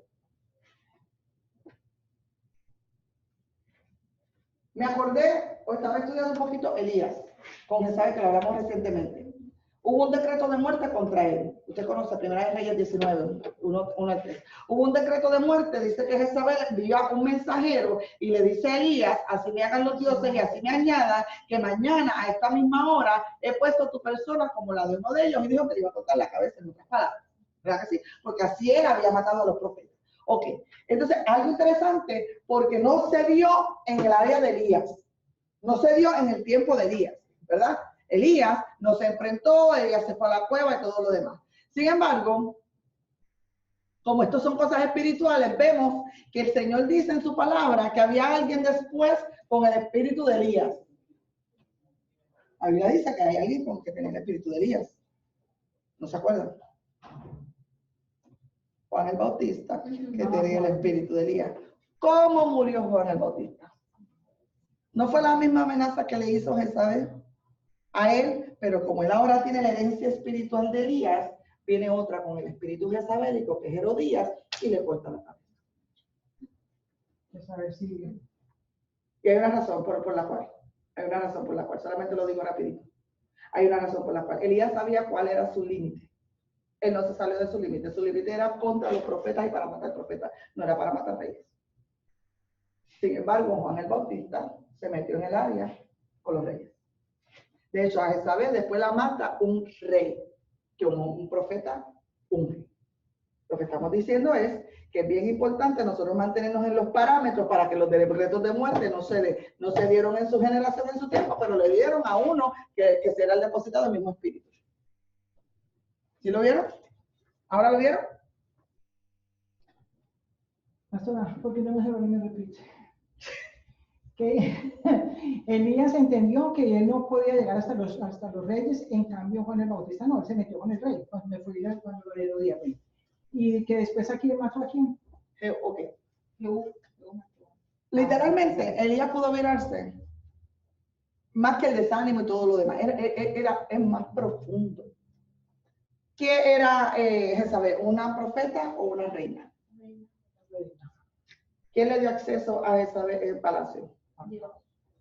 Me acordé, o estaba estudiando un poquito Elías, con Jezabel, que lo hablamos recientemente. Hubo un decreto de muerte contra él. Usted conoce, Primera de Reyes 19, 1 al 3. Hubo un decreto de muerte, dice que Jezabel envió a un mensajero y le dice a Elías, así me hagan los dioses y así me añadan, que mañana a esta misma hora he puesto tu persona como la de uno de ellos, y dijo que le iba a cortar la cabeza, en otras palabras. ¿Verdad que sí? Porque así él había matado a los profetas. Ok, entonces algo interesante, porque no se dio en el área de Elías, no se dio en el tiempo de Elías, ¿verdad? Elías no se enfrentó, Elías se fue a la cueva y todo lo demás. Sin embargo, como estos son cosas espirituales, vemos que el Señor dice en su palabra que había alguien después con el espíritu de Elías. La Biblia dice que hay alguien con que tiene el espíritu de Elías. ¿No se acuerdan? Juan el Bautista, que tenía el espíritu de Elías. ¿Cómo murió Juan el Bautista? ¿No fue la misma amenaza que le hizo Jezabel a él? Pero como él ahora tiene la herencia espiritual de Elías, viene otra con el espíritu jezabélico, que es Herodías, y le corta la cabeza. Y hay una razón por la cual. Hay una razón por la cual. Solamente lo digo rapidito. Hay una razón por la cual. Elías sabía cuál era su límite. Él no se salió de su límite. Su límite era contra los profetas y para matar profetas. No era para matar reyes. Sin embargo, Juan el Bautista se metió en el área con los reyes. De hecho, a Jezabel después la mata un rey, que un profeta unge. Lo que estamos diciendo es que es bien importante nosotros mantenernos en los parámetros para que los decretos de muerte no se dieron en su generación, en su tiempo, pero le dieron a uno que será el depositado del mismo espíritu. ¿Sí lo vieron? ¿Ahora lo vieron? Pastora, ¿por qué no me repite? Que Elías entendió que él no podía llegar hasta los reyes, en cambio Juan el Bautista no, él se metió con el rey, cuando lo Herodías. Y que después aquí mató a quién. Ok. Literalmente, Elías pudo mirarse más que el desánimo y todo lo demás. Es más profundo. ¿Qué era Jezabel? ¿Una profeta o una reina? ¿Quién le dio acceso a Jezabel en el palacio?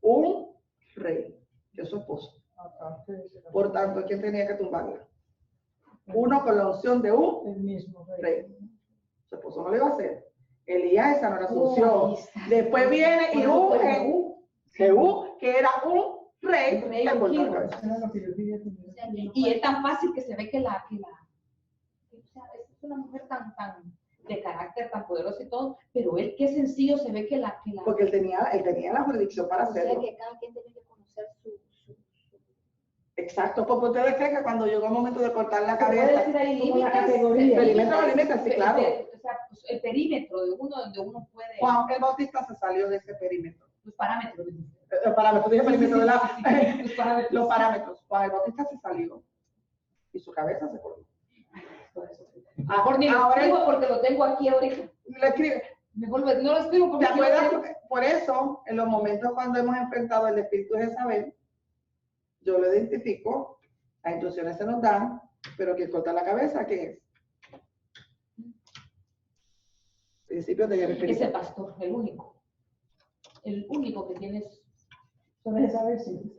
Un rey, que es su esposo. Por tanto, ¿quién tenía que tumbarla? Uno con la unción de un El mismo rey. Su esposo no le iba a hacer. Elías, esa no era su unción. Después viene y Jehú, que era un rey, le cortó la cabeza. Y es tan fácil que se ve que o sea, es una mujer tan de carácter, tan poderosa y todo, pero él qué sencillo se ve que la Porque él tenía la jurisdicción para O sea, hacerlo. que cada quien tiene que conocer su Exacto, porque ustedes creen que cuando llegó el momento de cortar la se puede cabeza, decir ahí como la límites, categoría. Límites, sí, claro. O sea, pues, el perímetro de uno donde uno puede, Juan el Bautista se salió de ese perímetro. los parámetros. Los parámetros, dije perímetro de la... Los parámetros. Los parámetros. Juan el Bautista se salió y su cabeza se cortó. Mejor ni lo Ahora escribo porque lo tengo aquí ahorita. lo escribe. Mejor no lo escribo porque ¿Te acuerdas? Por eso, en los momentos cuando hemos enfrentado el espíritu de Jezabel, yo lo identifico, las instrucciones se nos dan, pero quien corta la cabeza, ¿qué es? Principios de guerra es espiritual. el pastor, el único. El único que tienes. Sobre esa vez, sí.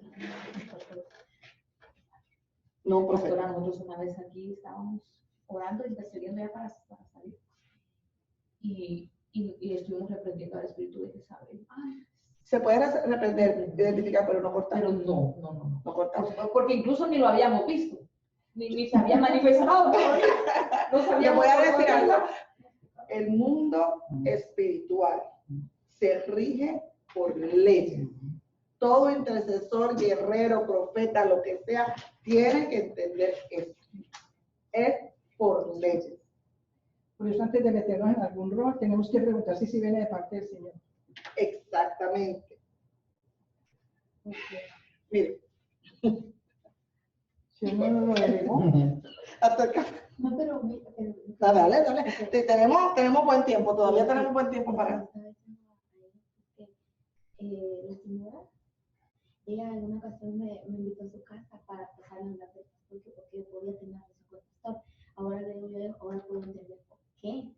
No un Pastora, profeta. nosotros una vez aquí estábamos orando y intercediendo ya para salir. Y estuvimos reprendiendo al espíritu de Jezabel. Se puede reprender, identificar, pero no cortar. Pero no. No cortar. Porque incluso ni lo habíamos visto. Ni se había manifestado. Le voy a decir algo. El mundo espiritual se rige por leyes. Todo intercesor, guerrero, profeta, lo que sea, tiene que entender esto. Es por leyes. Por eso, antes de meternos en algún rol, tenemos que preguntar si viene de parte del Señor. Exactamente. Mire. Si uno no lo delegó. Hasta acá. No, pero Dale. Tenemos buen tiempo, todavía tenemos buen tiempo para. La señora, ella en una ocasión me invitó a su casa para pasar en la porque yo podía tener eso con el pastor. Ahora le digo yo, ahora puedo entender por qué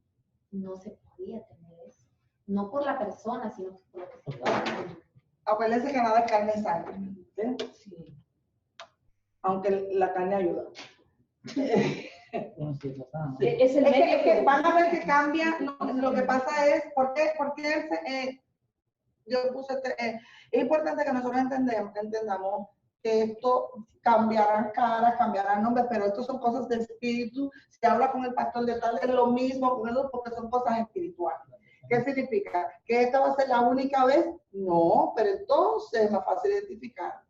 no se podía tener eso. No por la persona, sino por lo que se puede. Acuérdense que nada es carne y sangre. ¿Sí? Sí. Aunque la carne ayuda. Es el medio Es que van a ver que cambia. No, lo que pasa es, ¿por qué yo puse es importante que nosotros entendamos que esto cambiarán caras, cambiarán nombres, pero esto son cosas del espíritu. Si habla con el pastor de tal, es lo mismo con eso porque son cosas espirituales. ¿Qué significa? ¿Que esta va a ser la única vez? No, pero entonces es más fácil identificar.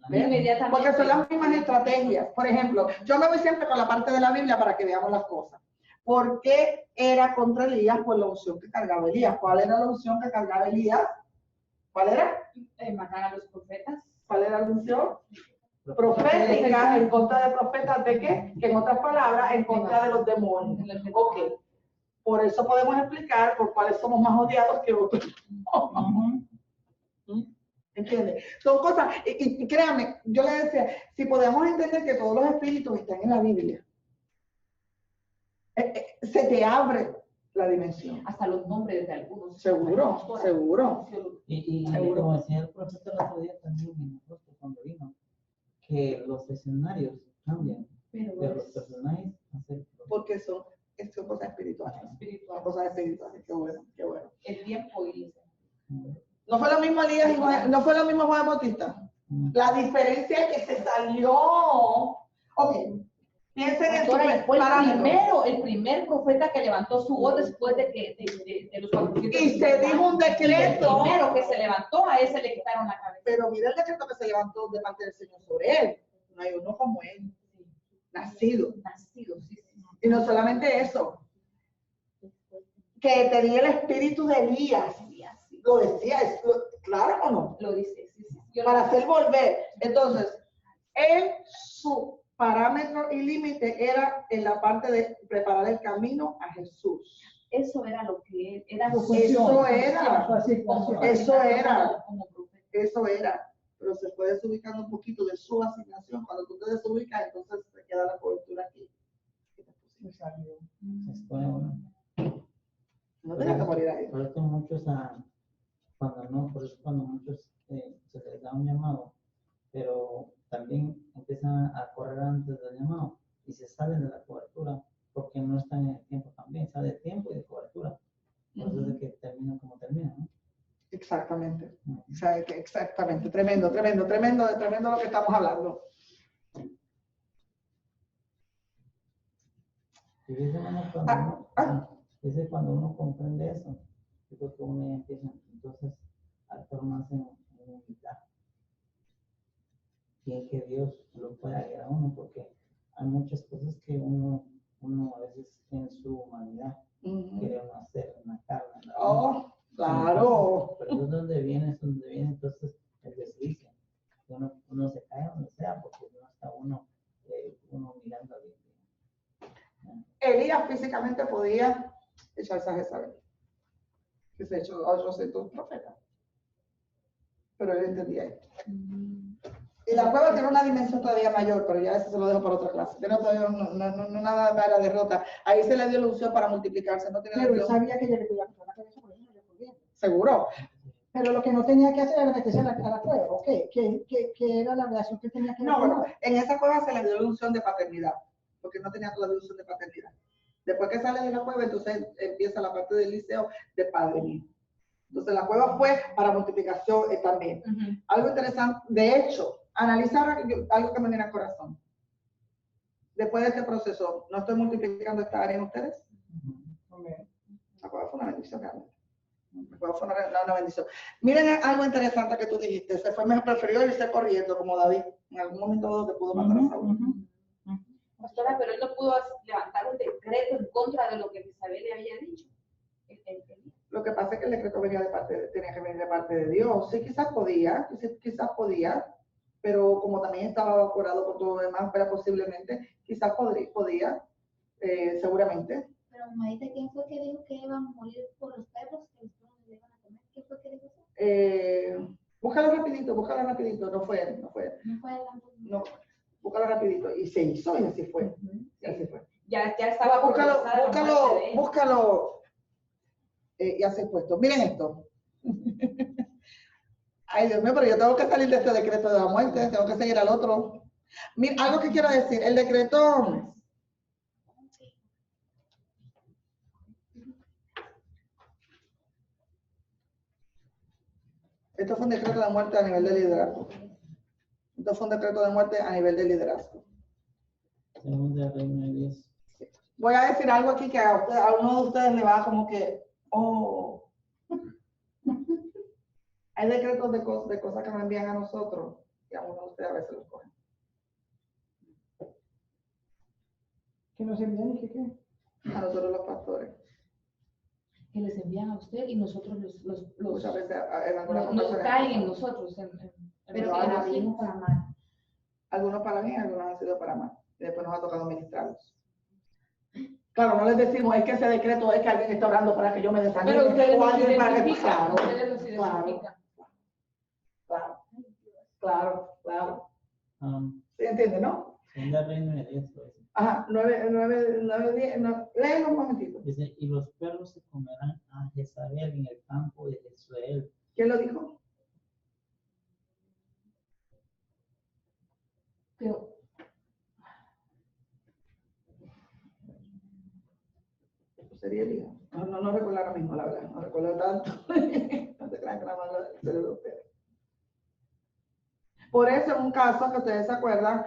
inmediatamente. Porque son las mismas estrategias. Por ejemplo, yo me voy siempre con la parte de la Biblia para que veamos las cosas. ¿Por qué era contra Elías? Por la unción que cargaba Elías. ¿Cuál era la unción que cargaba Elías? ¿Cuál era? Matar a los profetas. ¿Cuál era la unción? Profética, en contra de profetas, ¿de qué? Que en otras palabras, en contra de los demonios. Ok. Por eso podemos explicar por cuáles somos más odiados que otros. ¿Entiendes? Son cosas, y créanme, yo le decía, si podemos entender que todos los espíritus están en la Biblia, se te abre la dimensión. Hasta los nombres de algunos. Seguro. Y Seguro. como decía el profeta el otro día también en agosto cuando vino, que los escenarios cambian, pero los personajes hacen. Porque son cosas espirituales. Son cosas espirituales. Qué bueno. El tiempo y No fue lo mismo Elías y no fue lo mismo Juan Bautista. La diferencia es que se salió. Ok, piensen en su Pastora, y fue parámetro. el primer profeta que levantó su voz después de los 400. Y se dijo un decreto. El primero que se levantó, a ese le quitaron la cabeza. Pero mira el decreto que se levantó de parte del Señor sobre él. No hay uno como él. Nacido. Nacido, sí, sí. Y no solamente eso, que tenía el espíritu de Elías. Lo decía, ¿claro o no? Lo dice, sí, sí. Para hacer volver. Entonces, su parámetro y límite era en la parte de preparar el camino a Jesús. Eso era lo que él era. Eso era. Como profeta. Eso era. Pero se fue desubicando un poquito de su asignación. Cuando tú te desubicas, entonces te queda la cobertura aquí. No tengas que morir ahí. Por eso muchos, cuando muchos se les da un llamado, pero también empiezan a correr antes del llamado y se salen de la cobertura porque no están en el tiempo también, sale de tiempo y de cobertura. Por eso es de que terminan como terminan, ¿no? Exactamente. Exactamente. Tremendo lo que estamos hablando. Y dice, cuando uno comprende eso, yo creo que uno ya empieza entonces a formarse en humildad. Y en que Dios lo pueda guiar a uno, porque hay muchas cosas que uno a veces en su humanidad quiere uno hacer en la carne. Claro. Pero es donde viene entonces el deslice. Uno se cae donde sea, porque no está uno mirando bien. Elías físicamente podía echarse a Jezabel, que se echó a otros profetas, pero él entendía esto. Y la cueva tiene una dimensión todavía mayor, pero ya eso se lo dejo para otra clase. Pero todavía no nada para derrota. Ahí se le dio la unción para multiplicarse. No tenía pero él sabía que ella le podía quitar la cabeza, por eso no le podía. Seguro. Pero lo que no tenía que hacer era meterse a la cueva, ¿ok? ¿Qué era la relación que tenía que hacer? No, bueno, en esa cueva se le dio la unción de paternidad, porque no tenía todavía unción de paternidad. Después que sale de la cueva, entonces empieza la parte del liceo de padre mío. Entonces la cueva fue para multiplicación también. Algo interesante, de hecho, analizar algo que me viene al corazón. Después de este proceso, ¿no estoy multiplicando esta área en ustedes? La cueva fue una bendición realmente. La cueva fue una bendición. Miren algo interesante que tú dijiste. Se fue mejor, prefirió irse corriendo como David. En algún momento dado que pudo matar a Saúl. Pastora, pero él no pudo levantar un decreto en contra de lo que Isabel le había dicho. Lo que pasa es que el decreto tenía que venir de parte de Dios. Sí, quizás podía, pero como también estaba evaporado por todo lo demás, pero posiblemente, quizás podía, seguramente. Pero me dice quién fue que dijo que iban a morir por los perros, que los perros le iban a comer. ¿Quién fue que dijo eso? Búscalo rapidito, no fue él. No fue él tampoco. No, búscalo rapidito. Y se hizo y así fue. Sí. Así fue. Ya estaba Búscalo. Y así puesto. Miren esto. Ay, Dios mío, pero yo tengo que salir de este decreto de la muerte, tengo que seguir al otro. Mira, algo que quiero decir, el decreto. Esto fue un decreto de muerte a nivel de liderazgo. Segunda Reina 10. Voy a decir algo aquí que a uno de ustedes le va como que, Hay decretos de cosas que nos envían a nosotros y a uno de ustedes a veces los cogen. ¿Que nos envían y qué? A nosotros los pastores. que les envían a usted y nosotros Muchas veces en algunas nos ocasiones caen en nosotros. Pero algo para así. bien o para mal. Algunos para bien, algunos han sido para mal. Y después nos ha tocado ministrarlos. Claro, no les decimos, es que ese decreto es que alguien está orando para que yo me desanime. Pero ustedes o los alguien para que identifican. Ustedes los identifican. Claro. ¿Sí entiende, no? Segunda Reina 10. Ajá, 9, 10, léelo un momentito. Dice, y los perros se comerán a Jezabel en el campo de Jezreel. ¿Quién lo dijo? Pero, Sería Elías. No recuerdo ahora mismo, la verdad. No recuerdo tanto. crean que nada más lo cerebro de ustedes. Por eso, en un caso que ustedes se acuerdan,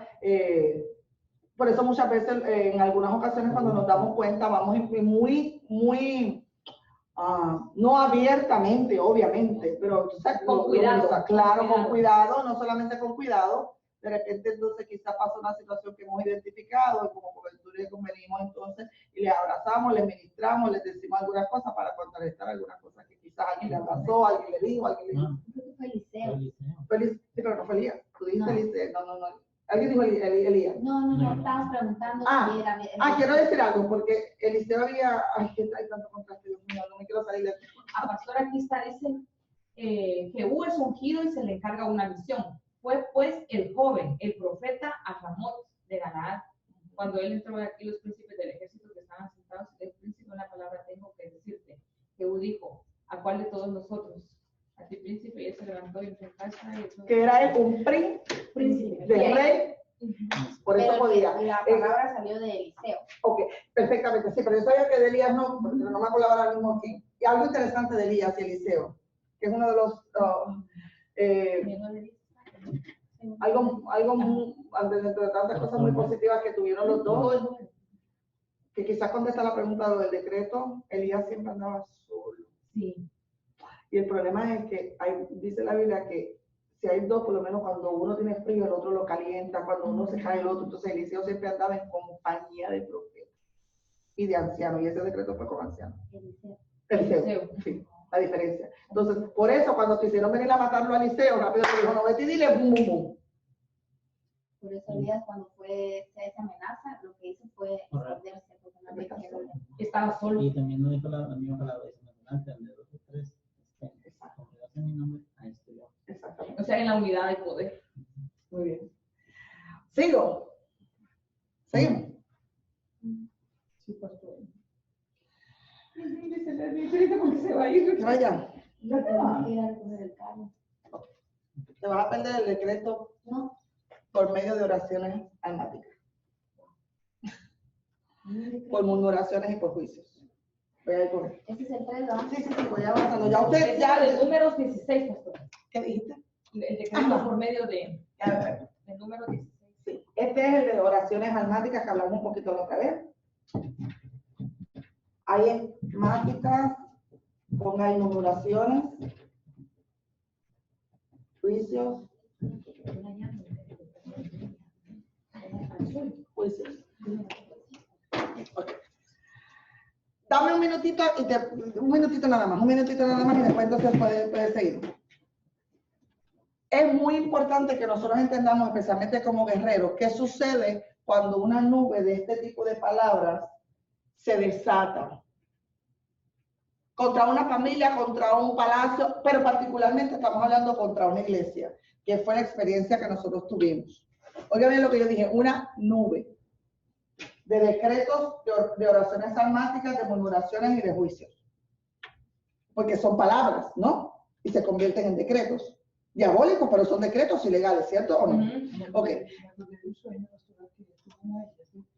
por eso muchas veces, en algunas ocasiones, cuando nos damos cuenta, vamos muy no abiertamente, obviamente, pero ¿sabes? Con cuidado. Claro, con cuidado, no solamente con cuidado. De repente, entonces, quizás pasa una situación que hemos identificado, y como cobertura y convenimos, entonces, y les abrazamos, les ministramos, les decimos algunas cosas para contrarrestar algunas cosas que quizás alguien le abrazó, alguien le dijo, alguien le dijo. Fue Eliseo. Sí, pero no fue Elías. Tú dijiste Elías. No. Alguien dijo Elías. No, estamos preguntando si era. Quiero decir algo, porque Eliseo había. Ay, que hay tanto contraste, Dios mío, no me quiero salir de aquí. A pastor, aquí está, dice, Jehú es ungido y se le encarga una misión. Fue pues el joven, el profeta a Ramot de Galaad. Cuando él entró aquí, los príncipes del ejército que estaban sentados, el príncipe, una palabra tengo que decirte. Jehú dijo, ¿a cuál de todos nosotros? A ti, príncipe, y él se levantó y entró en casa. Que era él un príncipe del rey. Por eso podía. La palabra salió de Eliseo. Ok, perfectamente, sí, pero yo sabía que de Elías no, porque no me acordaba ahora mismo aquí. Y algo interesante de Elías y Eliseo, que es uno de los, dentro de tantas cosas muy positivas que tuvieron los dos, que quizás contesta la pregunta del decreto, Elías siempre andaba solo. Sí. Y el problema es que dice la Biblia que si hay dos, por lo menos cuando uno tiene frío, el otro lo calienta, cuando uno se cae el otro. Entonces Eliseo siempre andaba en compañía de profetas y de ancianos, y ese decreto fue con ancianos. Eliseo, sí, la diferencia. Entonces, por eso cuando quisieron venir a matarlo a Eliseo, rápido le dijo, no, vete y dile, bum, bum, bum. Por eso Elías, cuando fue esa amenaza, lo que hizo fue esconderse, porque no había que volver. Estaba solo. Y también no dijo la misma palabra, de dos o tres, en mi nombre, ahí estoy yo. Exactamente. O sea, en la unidad de poder. Muy bien. ¿Sigo? ¿Seguimos? Sí, pastor. Porque se va a ir. Que vaya. Yo tengo que ir a recoger el carro. Te vas a perder el decreto No. por medio de oraciones almáticas. Por murmuraciones y por juicios. Voy a ir con él. Ese es el 3, ¿verdad? Sí, voy avanzando. Ya usted, ya. El número 16, pastor. ¿Qué dijiste? El decreto por medio de el número 16. Sí. Este es el de oraciones almáticas que hablamos un poquito la otra vez. Hay almáticas, ponga ahí murmuraciones, juicios, juicios. Okay. Dame un minutito un minutito nada más y después entonces puedes seguir. Es muy importante que nosotros entendamos, especialmente como guerreros, qué sucede cuando una nube de este tipo de palabras se desata contra una familia, contra un palacio, pero particularmente estamos hablando contra una iglesia, que fue la experiencia que nosotros tuvimos. Oigan bien lo que yo dije, una nube de decretos, de oraciones almáticas, de murmuraciones y de juicios. Porque son palabras, ¿no? Y se convierten en decretos. Diabólicos, pero son decretos ilegales, ¿cierto o no? Ok.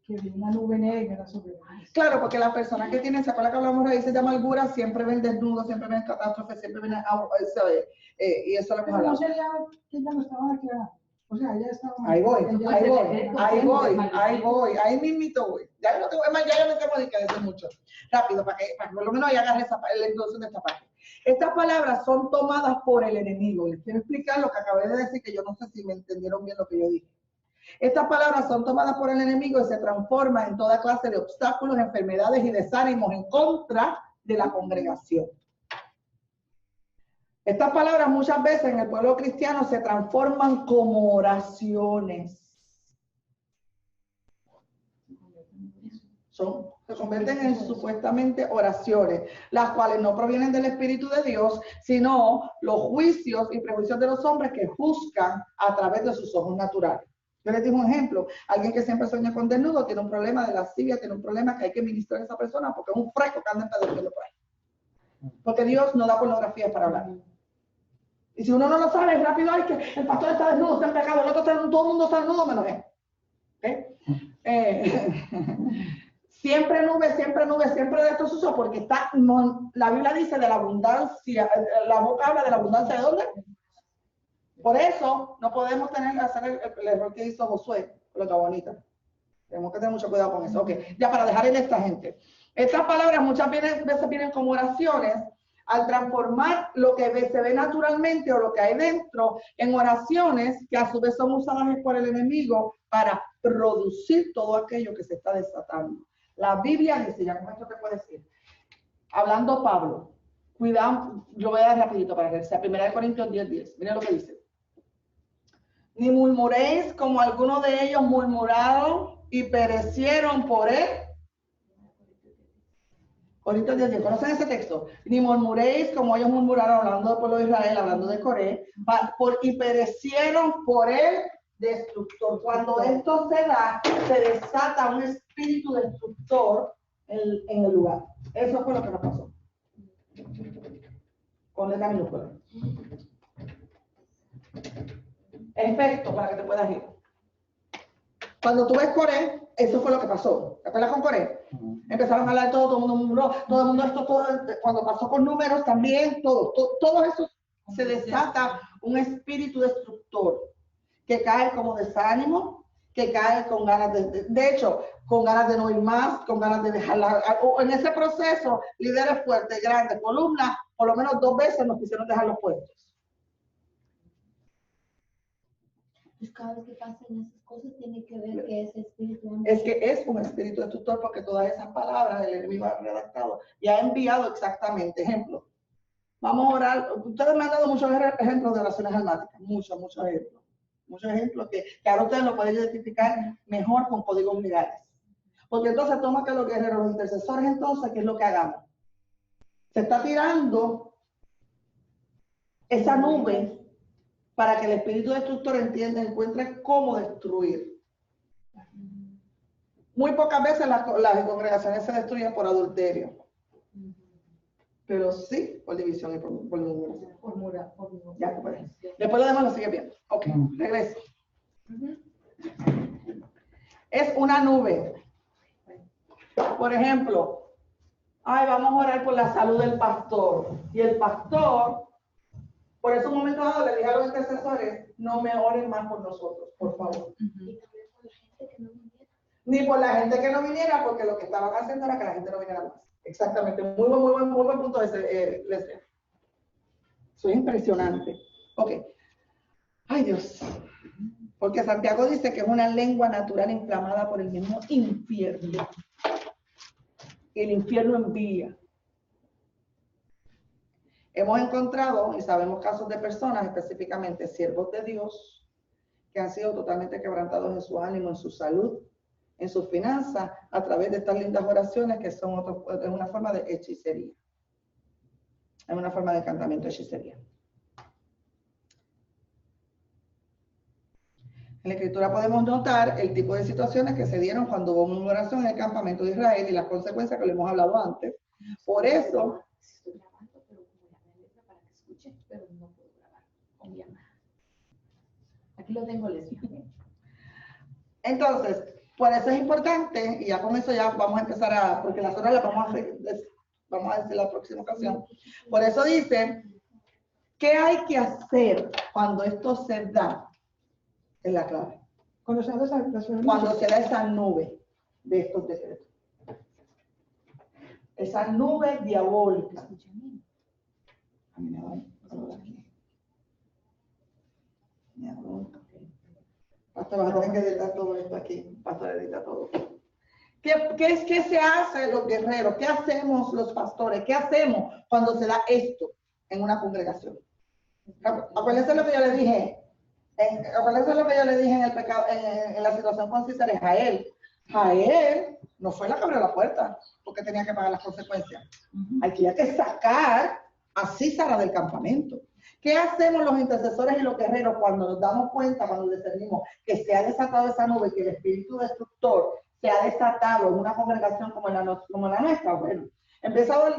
Que vi una nube negra sobre ellos. Claro, porque las personas que tienen, ¿se acuerdan que hablamos de raíces de amargura? Siempre ven desnudos, siempre ven catástrofes, siempre ven, y eso lo hemos Pero no hablado. sería que ella no estaba aquí. O sea, ella estaba. Ahí voy, ahí mismito voy. Ya yo no tengo, además, ya yo no tengo ni que decir mucho. Rápido, para que por lo menos ya agarre la introducción de esta parte. Estas palabras son tomadas por el enemigo. Les quiero explicar lo que acabé de decir, que yo no sé si me entendieron bien lo que yo dije. Estas palabras son tomadas por el enemigo y se transforman en toda clase de obstáculos, enfermedades y desánimos en contra de la congregación. Estas palabras muchas veces en el pueblo cristiano se transforman como oraciones. Se convierten en supuestamente oraciones, las cuales no provienen del Espíritu de Dios, sino los juicios y prejuicios de los hombres que juzgan a través de sus ojos naturales. Yo les digo un ejemplo, alguien que siempre sueña con desnudo tiene un problema de lascivia, tiene un problema que hay que ministrar a esa persona porque es un fresco que anda padeciendo por ahí. Porque Dios no da pornografía para hablar. Y si uno no lo sabe, rápido hay que el pastor está desnudo, está en pecado, el otro está desnudo, todo el mundo está desnudo menos él. ¿Okay? Siempre nube, siempre de estos usos, porque está, la Biblia dice de la abundancia, la boca habla de la abundancia ¿de dónde? Por eso no podemos hacer el error que hizo Josué, lo que bonita. Tenemos que tener mucho cuidado con eso. Ok, ya para dejar en esta gente. Estas palabras muchas veces vienen como oraciones al transformar lo que se ve naturalmente o lo que hay dentro en oraciones que a su vez son usadas por el enemigo para producir todo aquello que se está desatando. La Biblia dice, ya como esto te puede decir, hablando Pablo, cuidado, yo voy a dar rapidito para que sea 1 Corintios 10:10. Miren lo que dice. Ni murmuréis como algunos de ellos murmuraron y perecieron por él. Corintios 10:10. ¿Conocen ese texto? Ni murmuréis como ellos murmuraron, hablando del pueblo de Israel, hablando de Coré, y perecieron por él destructor. Cuando esto se da, se desata un espíritu destructor en el lugar. Eso fue lo que nos pasó. Con letra minúscula. Efecto, para que te puedas ir. Cuando tú ves Coré, eso fue lo que pasó. ¿Te acuerdas con Coré? Empezaron a hablar de todo el mundo murmuró, todo el mundo esto, todo, cuando pasó con números también, todo eso se desata un espíritu destructor que cae como desánimo, que cae con ganas de hecho, con ganas de no ir más, con ganas de dejarla. En ese proceso, líderes fuertes, grandes, columnas, por lo menos 2 veces nos quisieron dejar los puestos. Pues cada vez que pasen esas cosas tiene que ver que ese espíritu... Es que es un espíritu destructor porque todas esas palabras el enemigo ha redactado y ha enviado exactamente. Ejemplo, vamos a orar. Ustedes me han dado muchos ejemplos de oraciones almáticas, muchos ejemplos. Muchos ejemplos que ahora ustedes lo pueden identificar mejor con códigos legales. Porque entonces toma que los guerreros, los intercesores, entonces, ¿qué es lo que hagamos? Se está tirando esa nube para que el espíritu destructor encuentre cómo destruir. Muy pocas veces las congregaciones se destruyen por adulterio, pero sí por división y por murmuración. Ya, pues. Después lo demás lo sigue viendo. Ok, regreso. Es una nube. Por ejemplo, vamos a orar por la salud del pastor. Y el pastor, por eso un momento dado le dije a los intercesores, no me oren más por nosotros, por favor. Ni por la gente que no viniera, porque lo que estaban haciendo era que la gente no viniera más. Exactamente, muy buen punto ese, Leslie. Eso es impresionante. Ok. Ay, Dios. Porque Santiago dice que es una lengua natural inflamada por el mismo infierno. El infierno envía. Hemos encontrado y sabemos casos de personas, específicamente siervos de Dios, que han sido totalmente quebrantados en su ánimo, en su salud, en sus finanzas, a través de estas lindas oraciones que son es una forma de hechicería. Es una forma de encantamiento de hechicería. En la Escritura podemos notar el tipo de situaciones que se dieron cuando hubo una oración en el campamento de Israel y las consecuencias que le hemos hablado antes. Por eso, pero no puedo grabar con llamada. Aquí lo tengo, les digo. Entonces, por eso es importante, y ya con eso ya vamos a empezar porque las horas las vamos a decir la próxima ocasión. Por eso dice, ¿qué hay que hacer cuando esto se da? Es la clave. Cuando se da esa nube de estos decretos. Esa nube diabólica. A mí me va a aquí. Pastor, vas a tener que editar todo esto aquí. Pastor, edita todo. ¿Qué se hace los guerreros? ¿Qué hacemos los pastores? ¿Qué hacemos cuando se da esto en una congregación? Acuérdense lo que yo le dije. Acuérdense lo que yo le dije en el pecado, en la situación con César. Jael no fue la que abrió la puerta porque tenía que pagar las consecuencias. Había que sacar a Císara del campamento. ¿Qué hacemos los intercesores y los guerreros cuando nos damos cuenta, cuando discernimos que se ha desatado esa nube, que el espíritu destructor se ha desatado en una congregación como la nuestra? Bueno, empezamos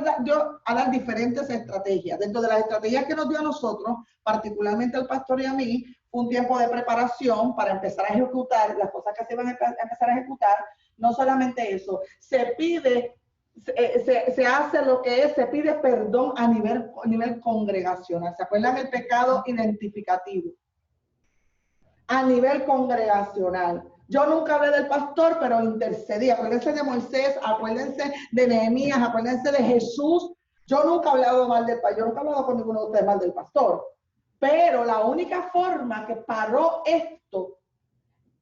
a dar diferentes estrategias. Dentro de las estrategias que nos dio a nosotros, particularmente al pastor y a mí, fue un tiempo de preparación para empezar a ejecutar las cosas que se iban a empezar a ejecutar. No solamente eso, se pide, se hace lo que es, se pide perdón a nivel congregacional. ¿Se acuerdan el pecado identificativo? A nivel congregacional. Yo nunca hablé del pastor, pero intercedí. Acuérdense de Moisés, acuérdense de Nehemías, acuérdense de Jesús. Yo nunca he hablado mal del pastor, yo nunca he hablado con ninguno de ustedes mal del pastor. Pero la única forma que paró esto,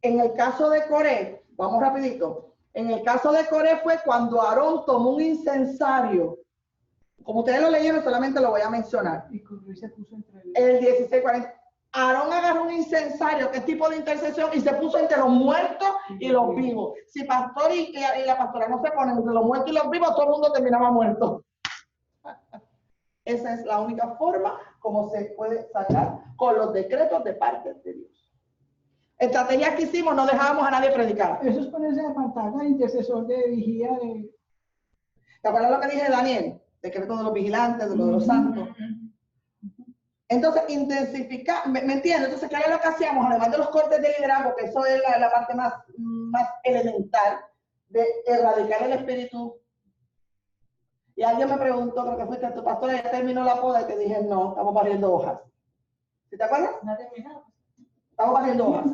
en el caso de Coré, vamos rapidito, en el caso de Coré fue cuando Aarón tomó un incensario. Como ustedes lo leyeron, solamente lo voy a mencionar. Y Coré se puso entre el 16:40. Aarón agarró un incensario, que es tipo de intercesión, y se puso entre los muertos y los vivos. Si pastor y la pastora no se ponen entre los muertos y los vivos, todo el mundo terminaba muerto. Esa es la única forma como se puede sacar con los decretos de parte de Dios. Estrategias que hicimos, no dejábamos a nadie predicar. Eso es ponerse de pantalla, intercesor de vigía. ¿Te acuerdas lo que dije, Daniel? Decreto de los vigilantes, de los santos. Entonces, intensificar, ¿me entiendes? Entonces, ¿qué era lo que hacíamos? Además de los cortes de liderazgo, que eso es la parte más elemental de erradicar el espíritu. Y alguien me preguntó, creo que fuiste tu pastora, ya terminó la poda, y te dije, no, estamos barriendo hojas. ¿Sí te acuerdas? No ha terminado. Estamos barriendo hojas.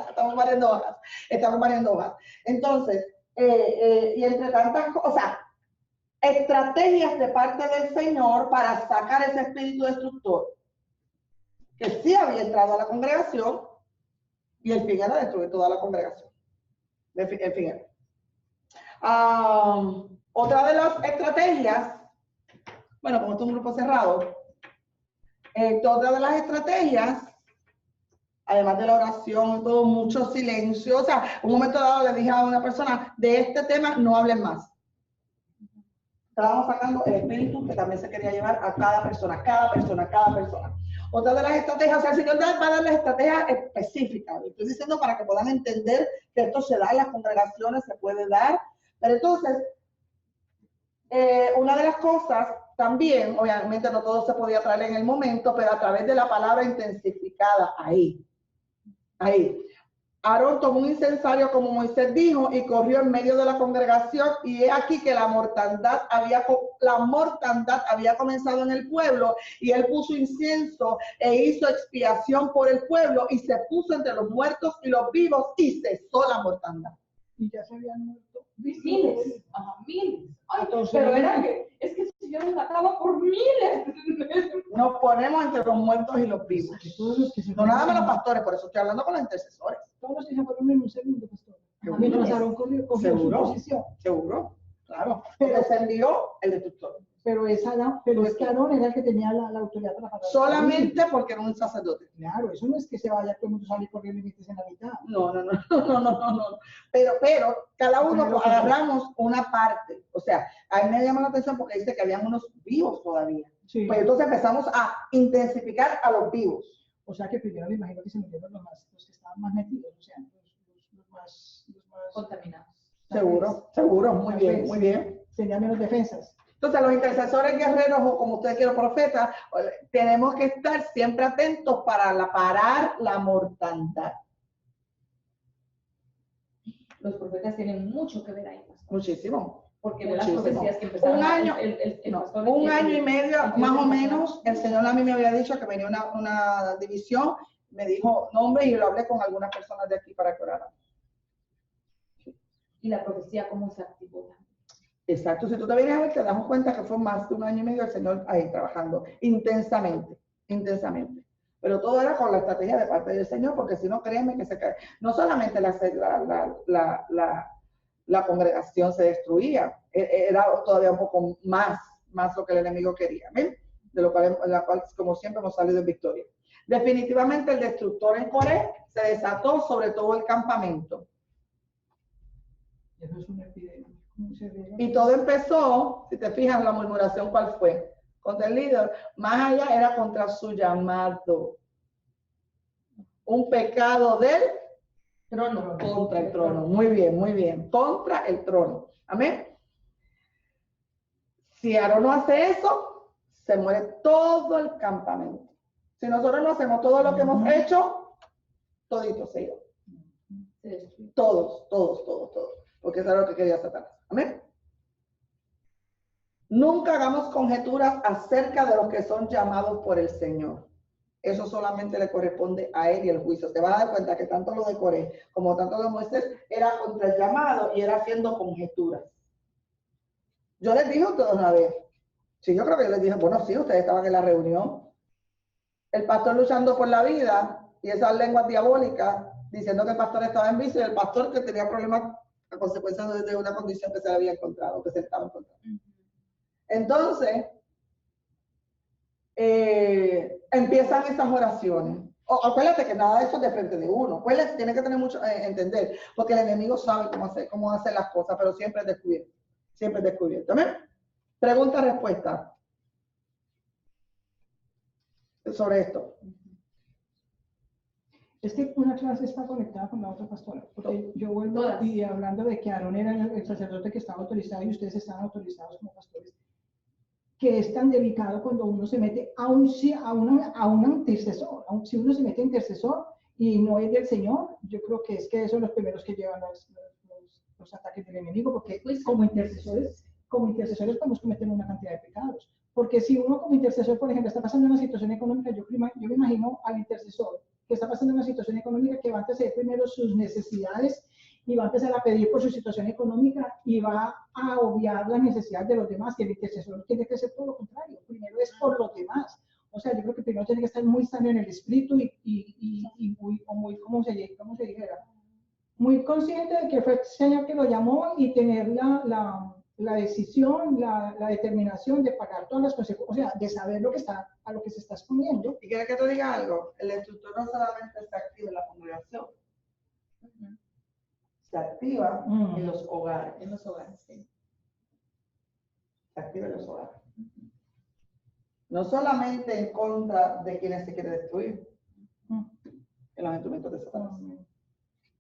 Estamos barriendo hojas. Estamos barriendo hojas. Entonces, y entre tantas cosas, o sea, estrategias de parte del Señor para sacar ese espíritu destructor que sí había entrado a la congregación, y el fin era destruir toda la congregación. El fin era. Otra de las estrategias, bueno, como esto es un grupo cerrado, otra de las estrategias, además de la oración, todo mucho silencio, o sea, un momento dado le dije a una persona, de este tema no hablen más. Estábamos sacando el espíritu que también se quería llevar a cada persona. Otra de las estrategias, o sea, el Señor va a darles estrategias específicas. Estoy diciendo para que puedan entender que esto se da en las congregaciones, se puede dar. Pero entonces, una de las cosas también, obviamente no todo se podía traer en el momento, pero a través de la palabra intensificada, ahí. Aarón tomó un incensario como Moisés dijo y corrió en medio de la congregación, y he aquí que la mortandad había comenzado en el pueblo, y él puso incienso e hizo expiación por el pueblo, y se puso entre los muertos y los vivos, y cesó la mortandad. Y ya se habían muerto miles. Ajá, miles. Ay, entonces, pero era que, es que si yo los mataba por miles. Nos ponemos entre los muertos y los vivos. todos los que se No nada más los pastores, por eso estoy hablando con los intercesores. Todos los que se fueron en un segundo, pastor. Seguro. Mientras Aarón cogió su Seguro. posición. Seguro, claro. Pero descendió el destructor. Pero es que Aarón era el que tenía la autoridad para parar. Solamente porque era un sacerdote. Claro, eso no es que se vaya todo el mundo salir corriendo y meterse en la mitad. No. Pero cada uno agarramos una parte. O sea, a mí me llama la atención porque dice que habían unos vivos todavía. Sí. Pues entonces empezamos a intensificar a los vivos. O sea que primero me imagino que se metieron los que estaban más metidos, o sea, los más Contaminados. Seguro, muy bien. Tenían menos defensas. Entonces, los intercesores guerreros, o como ustedes quieran, profetas, tenemos que estar siempre atentos para parar la mortandad. Los profetas tienen mucho que ver ahí, pastor. Muchísimo. Porque de las profecías que empezaron. Un año y medio, más o menos, el Señor a mí me había dicho que venía una división, me dijo nombre y lo hablé con algunas personas de aquí para que oraran. Y la profecía, ¿cómo se activó? Exacto, si tú te vienes a ver, te damos cuenta que fue más de un año y medio el Señor ahí trabajando intensamente. Pero todo era con la estrategia de parte del Señor, porque si no, créeme que se cae. No solamente la congregación se destruía, era todavía un poco más lo que el enemigo quería, ¿ven? De la cual, como siempre, hemos salido en victoria. Definitivamente el destructor en Coré se desató sobre todo el campamento. Eso es una epidemia. Y todo empezó, si te fijas, la murmuración, ¿cuál fue? Contra el líder. Más allá era contra su llamado. Un pecado del trono, contra el trono. Muy bien. Contra el trono. Amén. Si Aarón no hace eso, se muere todo el campamento. Si nosotros no hacemos todo lo que hemos hecho, todito se iba. Se destruye. Todos. Porque eso era lo que quería Satanás. Amén. Nunca hagamos conjeturas acerca de los que son llamados por el Señor. Eso solamente le corresponde a él y el juicio. Te vas a dar cuenta que tanto lo de Coré como tanto lo de Moisés era contra el llamado y era haciendo conjeturas. Yo les dije a ustedes una vez, sí, yo creo que yo les dije, bueno, sí, ustedes estaban en la reunión. El pastor luchando por la vida y esas lenguas diabólicas diciendo que el pastor estaba en vicio y el pastor que tenía problemas a consecuencia de una condición que se le había encontrado, que se estaba encontrando. Entonces, empiezan estas oraciones. Acuérdate que nada de eso depende de uno. Pues tiene que tener mucho entender, porque el enemigo sabe cómo hacer las cosas, pero siempre es descubierto. Siempre es descubierto. ¿Amén? Pregunta, respuesta sobre esto. Es que una clase está conectada con la otra pastora, porque yo vuelvo y hablando de que Aarón era el sacerdote que estaba autorizado y ustedes estaban autorizados como pastores, que es tan delicado cuando uno se mete a un intercesor. Si uno se mete a intercesor y no es del Señor, yo creo que son los primeros que llevan los ataques del enemigo, porque como intercesores podemos cometer una cantidad de pecados. Porque si uno como intercesor, por ejemplo, está pasando una situación económica, yo me imagino al intercesor que está pasando una situación económica que va a hacer primero sus necesidades y va a empezar a pedir por su situación económica y va a obviar la necesidad de los demás, y el intercesor tiene que ser todo lo contrario, primero es por los demás. O sea, yo creo que primero tiene que estar muy sano en el espíritu y muy ¿cómo se dijera? Muy consciente de que fue el Señor que lo llamó y tener la decisión, la determinación de pagar todas las consecuencias, o sea, de saber a lo que se está exponiendo. ¿Y quieres que te diga algo? El instructor no solamente se activa en la congregación, se activa en los hogares. En los hogares, sí. Se activa en los hogares. No solamente en contra de quienes se quiere destruir, en los instrumentos de Satanás.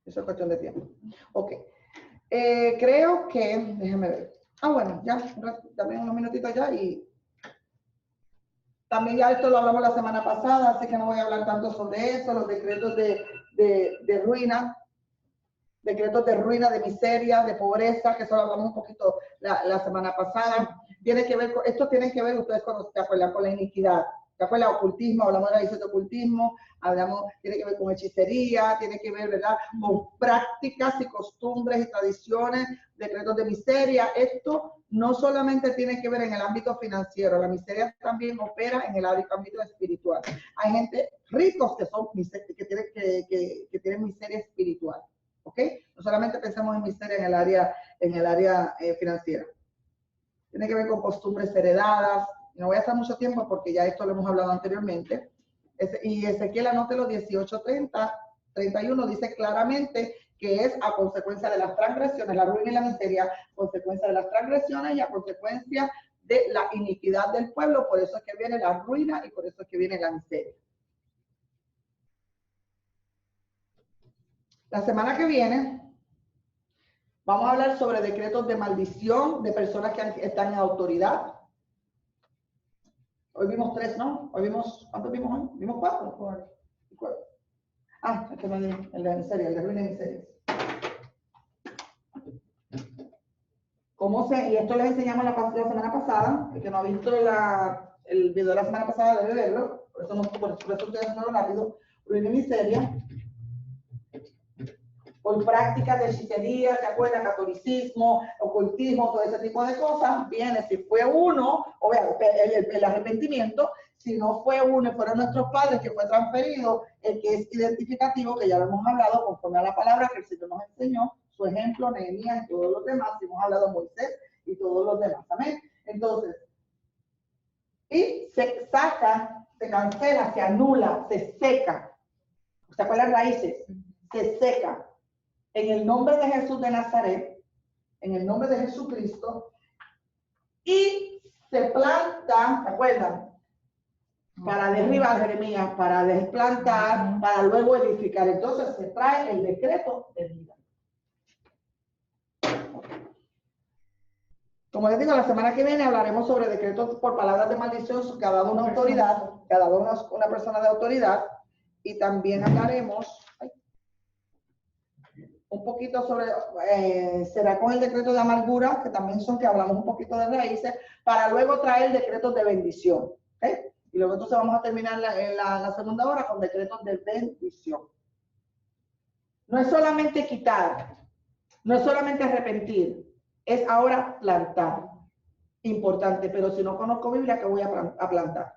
Eso es cuestión de tiempo. Ok. Creo que, déjame ver. Bueno, ya, también unos minutitos ya y también ya esto lo hablamos la semana pasada, así que no voy a hablar tanto sobre eso, los decretos de ruina, decretos de ruina, de miseria, de pobreza, que eso lo hablamos un poquito la semana pasada. Esto tiene que ver, ustedes se acuerdan, con la iniquidad. ¿Se acuerdan? Ocultismo, hablamos de raíces de ocultismo, tiene que ver con hechicería, tiene que ver, ¿verdad?, con prácticas y costumbres y tradiciones, decretos de miseria. Esto no solamente tiene que ver en el ámbito financiero, la miseria también opera en el ámbito espiritual. Hay gente ricos que tienen miseria espiritual, ¿ok? No solamente pensemos en miseria en el área financiera. Tiene que ver con costumbres heredadas. No voy a estar mucho tiempo porque ya esto lo hemos hablado anteriormente. Y Ezequiel, anótelo, 18:31 dice claramente que es a consecuencia de las transgresiones, la ruina y la miseria, consecuencia de las transgresiones y a consecuencia de la iniquidad del pueblo. Por eso es que viene la ruina y por eso es que viene la miseria. La semana que viene vamos a hablar sobre decretos de maldición de personas que están en autoridad. Hoy vimos 3, ¿no? ¿Cuántos vimos hoy? ¿Vimos 4? El de miseria, el de ruina y miseria. Y esto les enseñamos la semana pasada, el que no ha visto el video de la semana pasada debe verlo, por eso estoy haciendo rápido. Ruina y miseria. Por prácticas de hechicería, ¿se acuerdan? Catolicismo, ocultismo, todo ese tipo de cosas. Viene, si fue uno, o sea, el arrepentimiento, si no fue uno y fueron nuestros padres que fue transferido, el que es identificativo, que ya lo hemos hablado, conforme a la palabra que el Señor nos enseñó, su ejemplo, Nehemías y todos los demás, y hemos hablado de Moisés y todos los demás. Amén. Entonces, y se saca, se cancela, se anula, se seca. ¿Se acuerdan las raíces? Se seca. En el nombre de Jesús de Nazaret, en el nombre de Jesucristo, y se planta, ¿se acuerdan? Para derribar, Jeremías, para desplantar, para luego edificar. Entonces se trae el decreto de vida. Como les digo, la semana que viene hablaremos sobre decretos por palabras de maldición que ha dado una autoridad, que ha dado una persona de autoridad, y también hablaremos un poquito sobre, será con el decreto de amargura, que también son que hablamos un poquito de raíces, para luego traer decretos de bendición. ¿Okay? Y luego entonces vamos a terminar la segunda hora con decretos de bendición. No es solamente quitar, no es solamente arrepentir, es ahora plantar. Importante, pero si no conozco Biblia, ¿qué voy a plantar?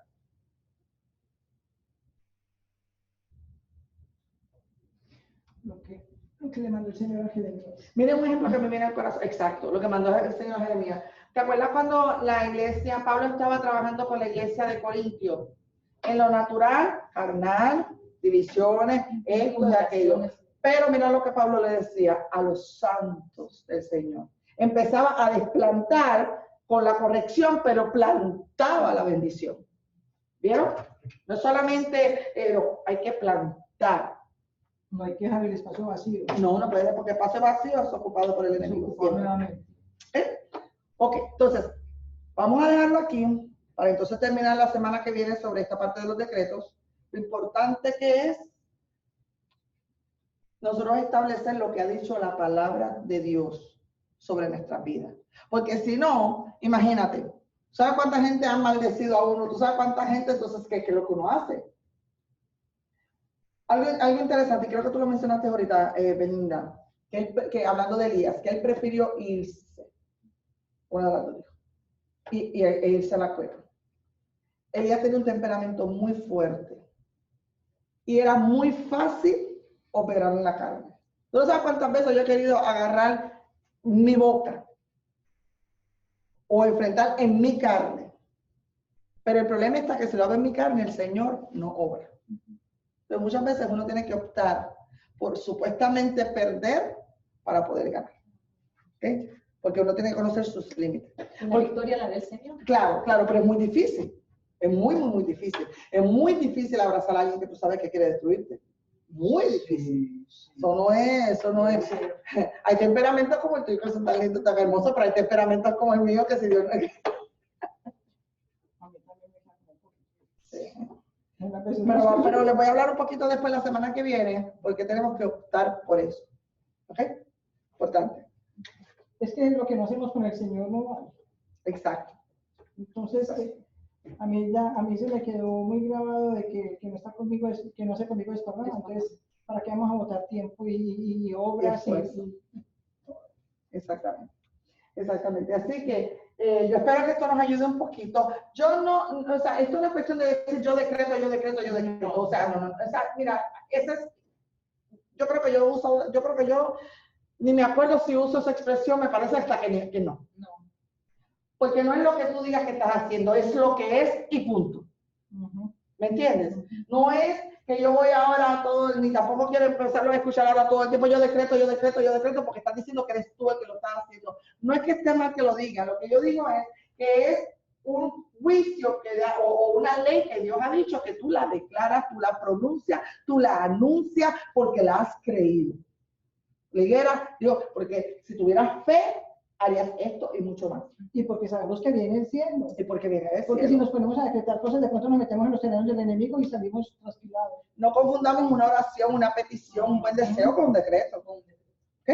Lo que le mandó el Señor a Jeremías. Miren un ejemplo que me viene al corazón. Exacto, lo que mandó el Señor a Jeremías. ¿Te acuerdas cuando la iglesia, Pablo estaba trabajando con la iglesia de Corintio? En lo natural, carnal, divisiones, esto y aquello. Pero mira lo que Pablo le decía a los santos del Señor. Empezaba a desplantar con la corrección, pero plantaba la bendición. ¿Vieron? No solamente hay que plantar. No hay que dejar el espacio vacío. No, no puede, porque el espacio vacío es ocupado por el enemigo. Ok, entonces, vamos a dejarlo aquí para entonces terminar la semana que viene sobre esta parte de los decretos. Lo importante que es nosotros establecer lo que ha dicho la palabra de Dios sobre nuestras vidas. Porque si no, imagínate, ¿sabes cuánta gente ha maldecido a uno? ¿Tú sabes cuánta gente? Entonces, ¿qué es lo que uno hace? Algo interesante, creo que tú lo mencionaste ahorita, Belinda, que hablando de Elías, que él prefirió irse, una de las dos, e irse a la cueva. Elías tenía un temperamento muy fuerte y era muy fácil operar en la carne. ¿Tú no sabes cuántas veces yo he querido agarrar mi boca o enfrentar en mi carne? Pero el problema está que si lo hago en mi carne, el Señor no obra. Pero muchas veces uno tiene que optar por supuestamente perder para poder ganar. ¿Okay? Porque uno tiene que conocer sus límites. La victoria la del Señor. Claro, claro, pero es muy difícil. Es muy, muy, muy difícil. Es muy difícil abrazar a alguien que tú sabes que quiere destruirte. Muy difícil. Eso no es. Hay temperamentos como el tuyo, que son tan lindos, tan hermosos, pero hay temperamentos como el mío que si Dios no quiere. Sí. Pero les voy a hablar un poquito después la semana que viene, porque tenemos que optar por eso. ¿Ok? Importante. Es que lo que no hacemos con el Señor no vale. Exacto. Entonces, a mí se me quedó muy grabado de que no está conmigo, que no hace conmigo esto, ¿no? Entonces, ¿para qué vamos a botar tiempo y obras? Exactamente. Exactamente. Así que yo espero que esto nos ayude un poquito. Yo no, o sea, esto no es cuestión de decir yo decreto. O sea, no. O sea, mira, ese es, yo creo que yo ni me acuerdo si uso esa expresión, me parece hasta que no. No. Porque no es lo que tú digas que estás haciendo, es lo que es y punto. ¿Me entiendes? No es que yo voy ahora a todo, ni tampoco quiero empezarlo a escuchar ahora todo el tiempo, yo decreto, porque estás diciendo que eres tú el que lo estás haciendo. No es que esté mal que lo diga, lo que yo digo es que es un juicio que da, o una ley que Dios ha dicho que tú la declaras, tú la pronuncias, tú la anuncias porque la has creído. Leyera, Dios, porque si tuvieras fe, harías esto y mucho más. Y porque sabemos que viene el cielo. Y porque viene el cielo. Porque si nos ponemos a decretar cosas, de pronto nos metemos en los terrenos del enemigo y salimos trasquilados. No confundamos una oración, una petición, un buen deseo con un decreto. ¿Ok?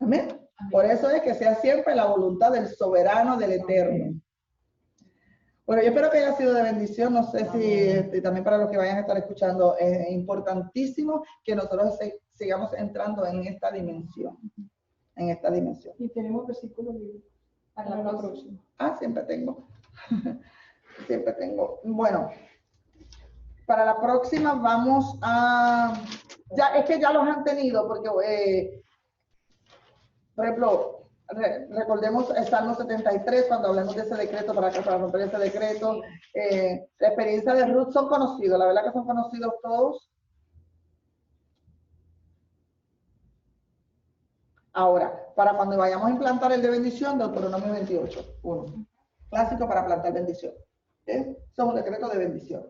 Amén. Por eso es que sea siempre la voluntad del soberano, del eterno. Bueno, yo espero que haya sido de bendición. No sé si también para los que vayan a estar escuchando es importantísimo que nosotros sigamos entrando en esta dimensión. Y tenemos versículos para la próxima. Siempre tengo. Siempre tengo. Bueno, para la próxima vamos a... es que ya los han tenido, porque, por ejemplo, recordemos el Salmo 73, cuando hablamos de ese decreto, para romper ese decreto. La experiencia de Ruth son conocidos, la verdad que son conocidos todos. Ahora, para cuando vayamos a implantar el de bendición, Deuteronomio 28, 1. Clásico para plantar bendición. ¿Okay? Son un decreto de bendición.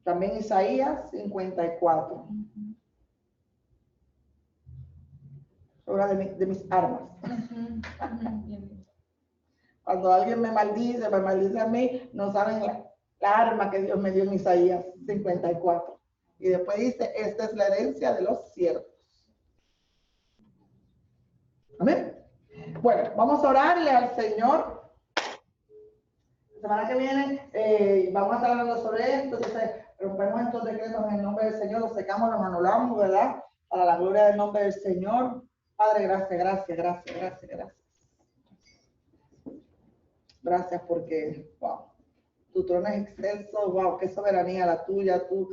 También Isaías 54. Obra de mis armas. Cuando alguien me maldice a mí, no saben La arma que Dios me dio en Isaías 54. Y después dice, esta es la herencia de los siervos. Amén. Bueno, vamos a orarle al Señor. La semana que viene vamos a estar hablando sobre esto. Entonces, rompemos estos decretos en el nombre del Señor, los secamos, los anulamos, ¿verdad? Para la gloria del nombre del Señor. Padre, gracias. Gracias porque, wow, tu trono es excelso, wow, qué soberanía la tuya, tú.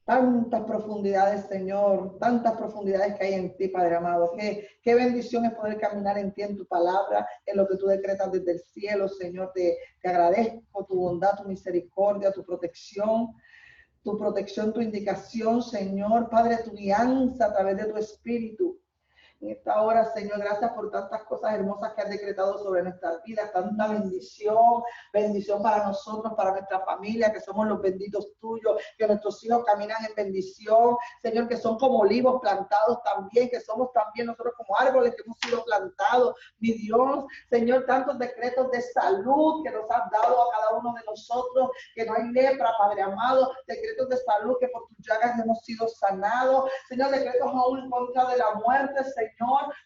Tantas profundidades, Señor, tantas profundidades que hay en ti, Padre amado. Qué bendición es poder caminar en ti, en tu palabra, en lo que tú decretas desde el cielo, Señor. Te agradezco tu bondad, tu misericordia, tu protección, tu indicación, Señor. Padre, tu guianza a través de tu espíritu. En esta hora, Señor, gracias por tantas cosas hermosas que has decretado sobre nuestras vidas, tanta bendición para nosotros, para nuestra familia, que somos los benditos tuyos, que nuestros hijos caminan en bendición, Señor, que son como olivos plantados también, que somos también nosotros como árboles que hemos sido plantados, mi Dios, Señor, tantos decretos de salud que nos has dado a cada uno de nosotros, que no hay lepra, Padre amado, decretos de salud que por tus llagas hemos sido sanados, Señor, decretos aún en contra de la muerte, Señor,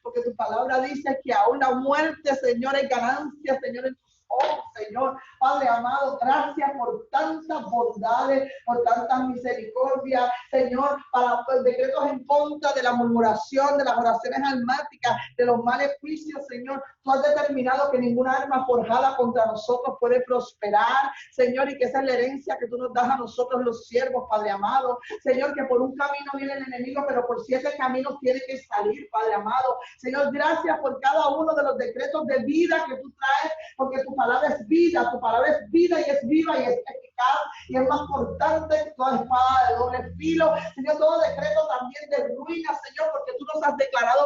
porque tu palabra dice que aún la muerte, Señor, es ganancia, Señor, en tus ojos, Señor. Padre amado, gracias por tantas bondades, por tantas misericordias, Señor, para decretos en contra de la murmuración, de las oraciones almáticas, de los males juicios, Señor. Tú has determinado que ninguna arma forjada contra nosotros puede prosperar, Señor, y que esa es la herencia que tú nos das a nosotros los siervos, Padre amado. Señor, que por un camino viene el enemigo, pero por 7 caminos tiene que salir, Padre amado. Señor, gracias por cada uno de los decretos de vida que tú traes, porque tu palabra es vida, tu palabra es vida y es viva y es eficaz y es más cortante que toda espada de doble filo. Señor, todo decreto también de ruina, Señor, porque tú nos has declarado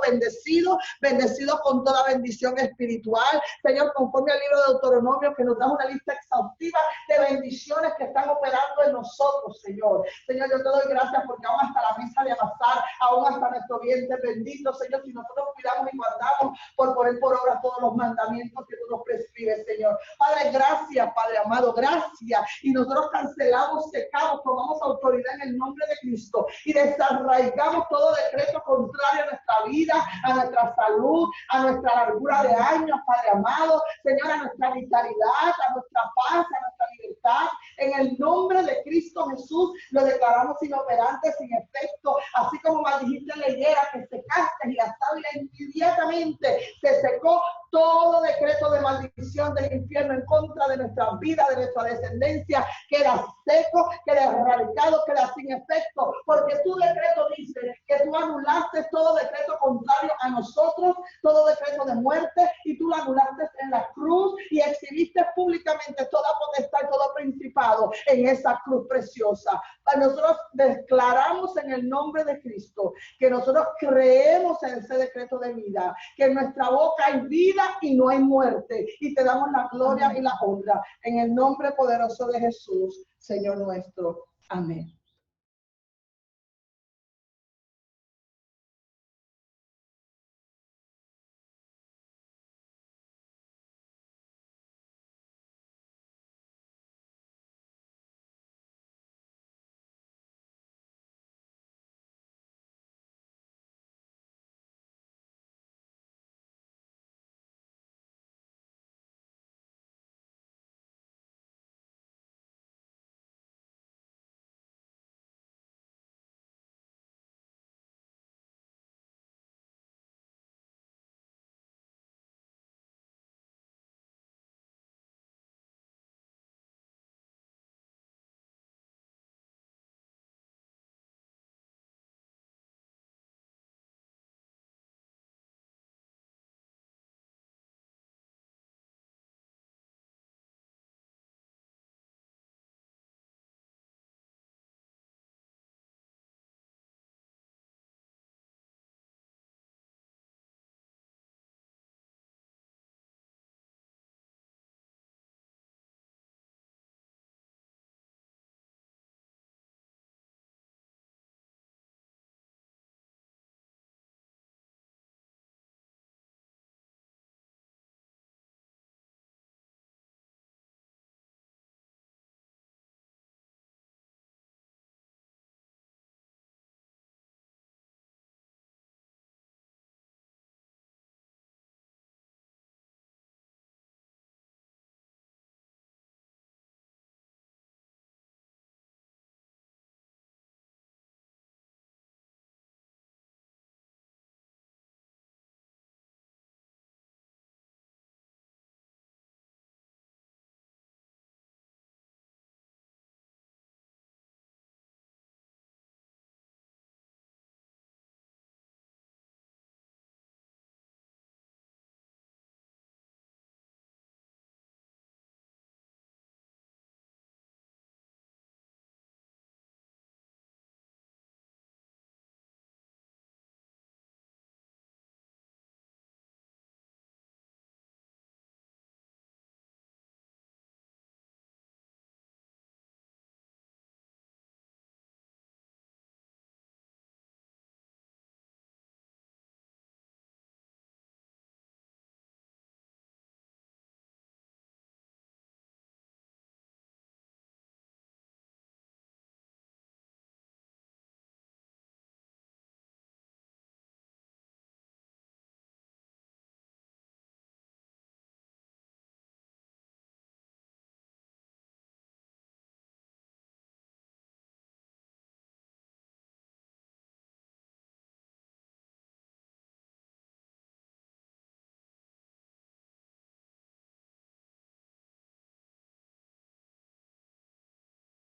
bendecidos con toda bendición espiritual. Señor, conforme al libro de Deuteronomio, que nos da una lista exhaustiva de bendiciones que están operando en nosotros, Señor. Señor, yo te doy gracias porque aún hasta la mesa de amasar, aún hasta nuestro vientre bendito, Señor, si nosotros cuidamos y guardamos por poner por obra todos los mandamientos que tú nos prescribes, Señor. Padre, gracias, Padre amado, gracias. Y nosotros cancelamos, secamos, tomamos autoridad en el nombre de Cristo y desarraigamos todo decreto contrario a nuestra vida, a nuestra salud, a nuestra largura de años, Padre amado, Señor, a nuestra vitalidad, a nuestra paz, a nuestra libertad. En el nombre de Cristo Jesús lo declaramos inoperante, sin efecto, así como maldijiste la higuera que secaste y la sábila inmediatamente se secó. Todo decreto de maldición del infierno en contra de nuestra vida, de nuestra descendencia, queda seco, queda erradicado, queda sin efecto, porque tu decreto dice que tú anulaste todo decreto contrario a nosotros, todo decreto de muerte, y tú lo anulaste en la cruz y exhibiste públicamente toda potestad, todo principado en esa cruz preciosa. Nosotros declaramos en el nombre de Cristo que nosotros creemos en ese decreto de vida, que en nuestra boca hay vida y no hay muerte, y te damos la gloria y la honra en el nombre poderoso de Jesús, Señor nuestro. Amén.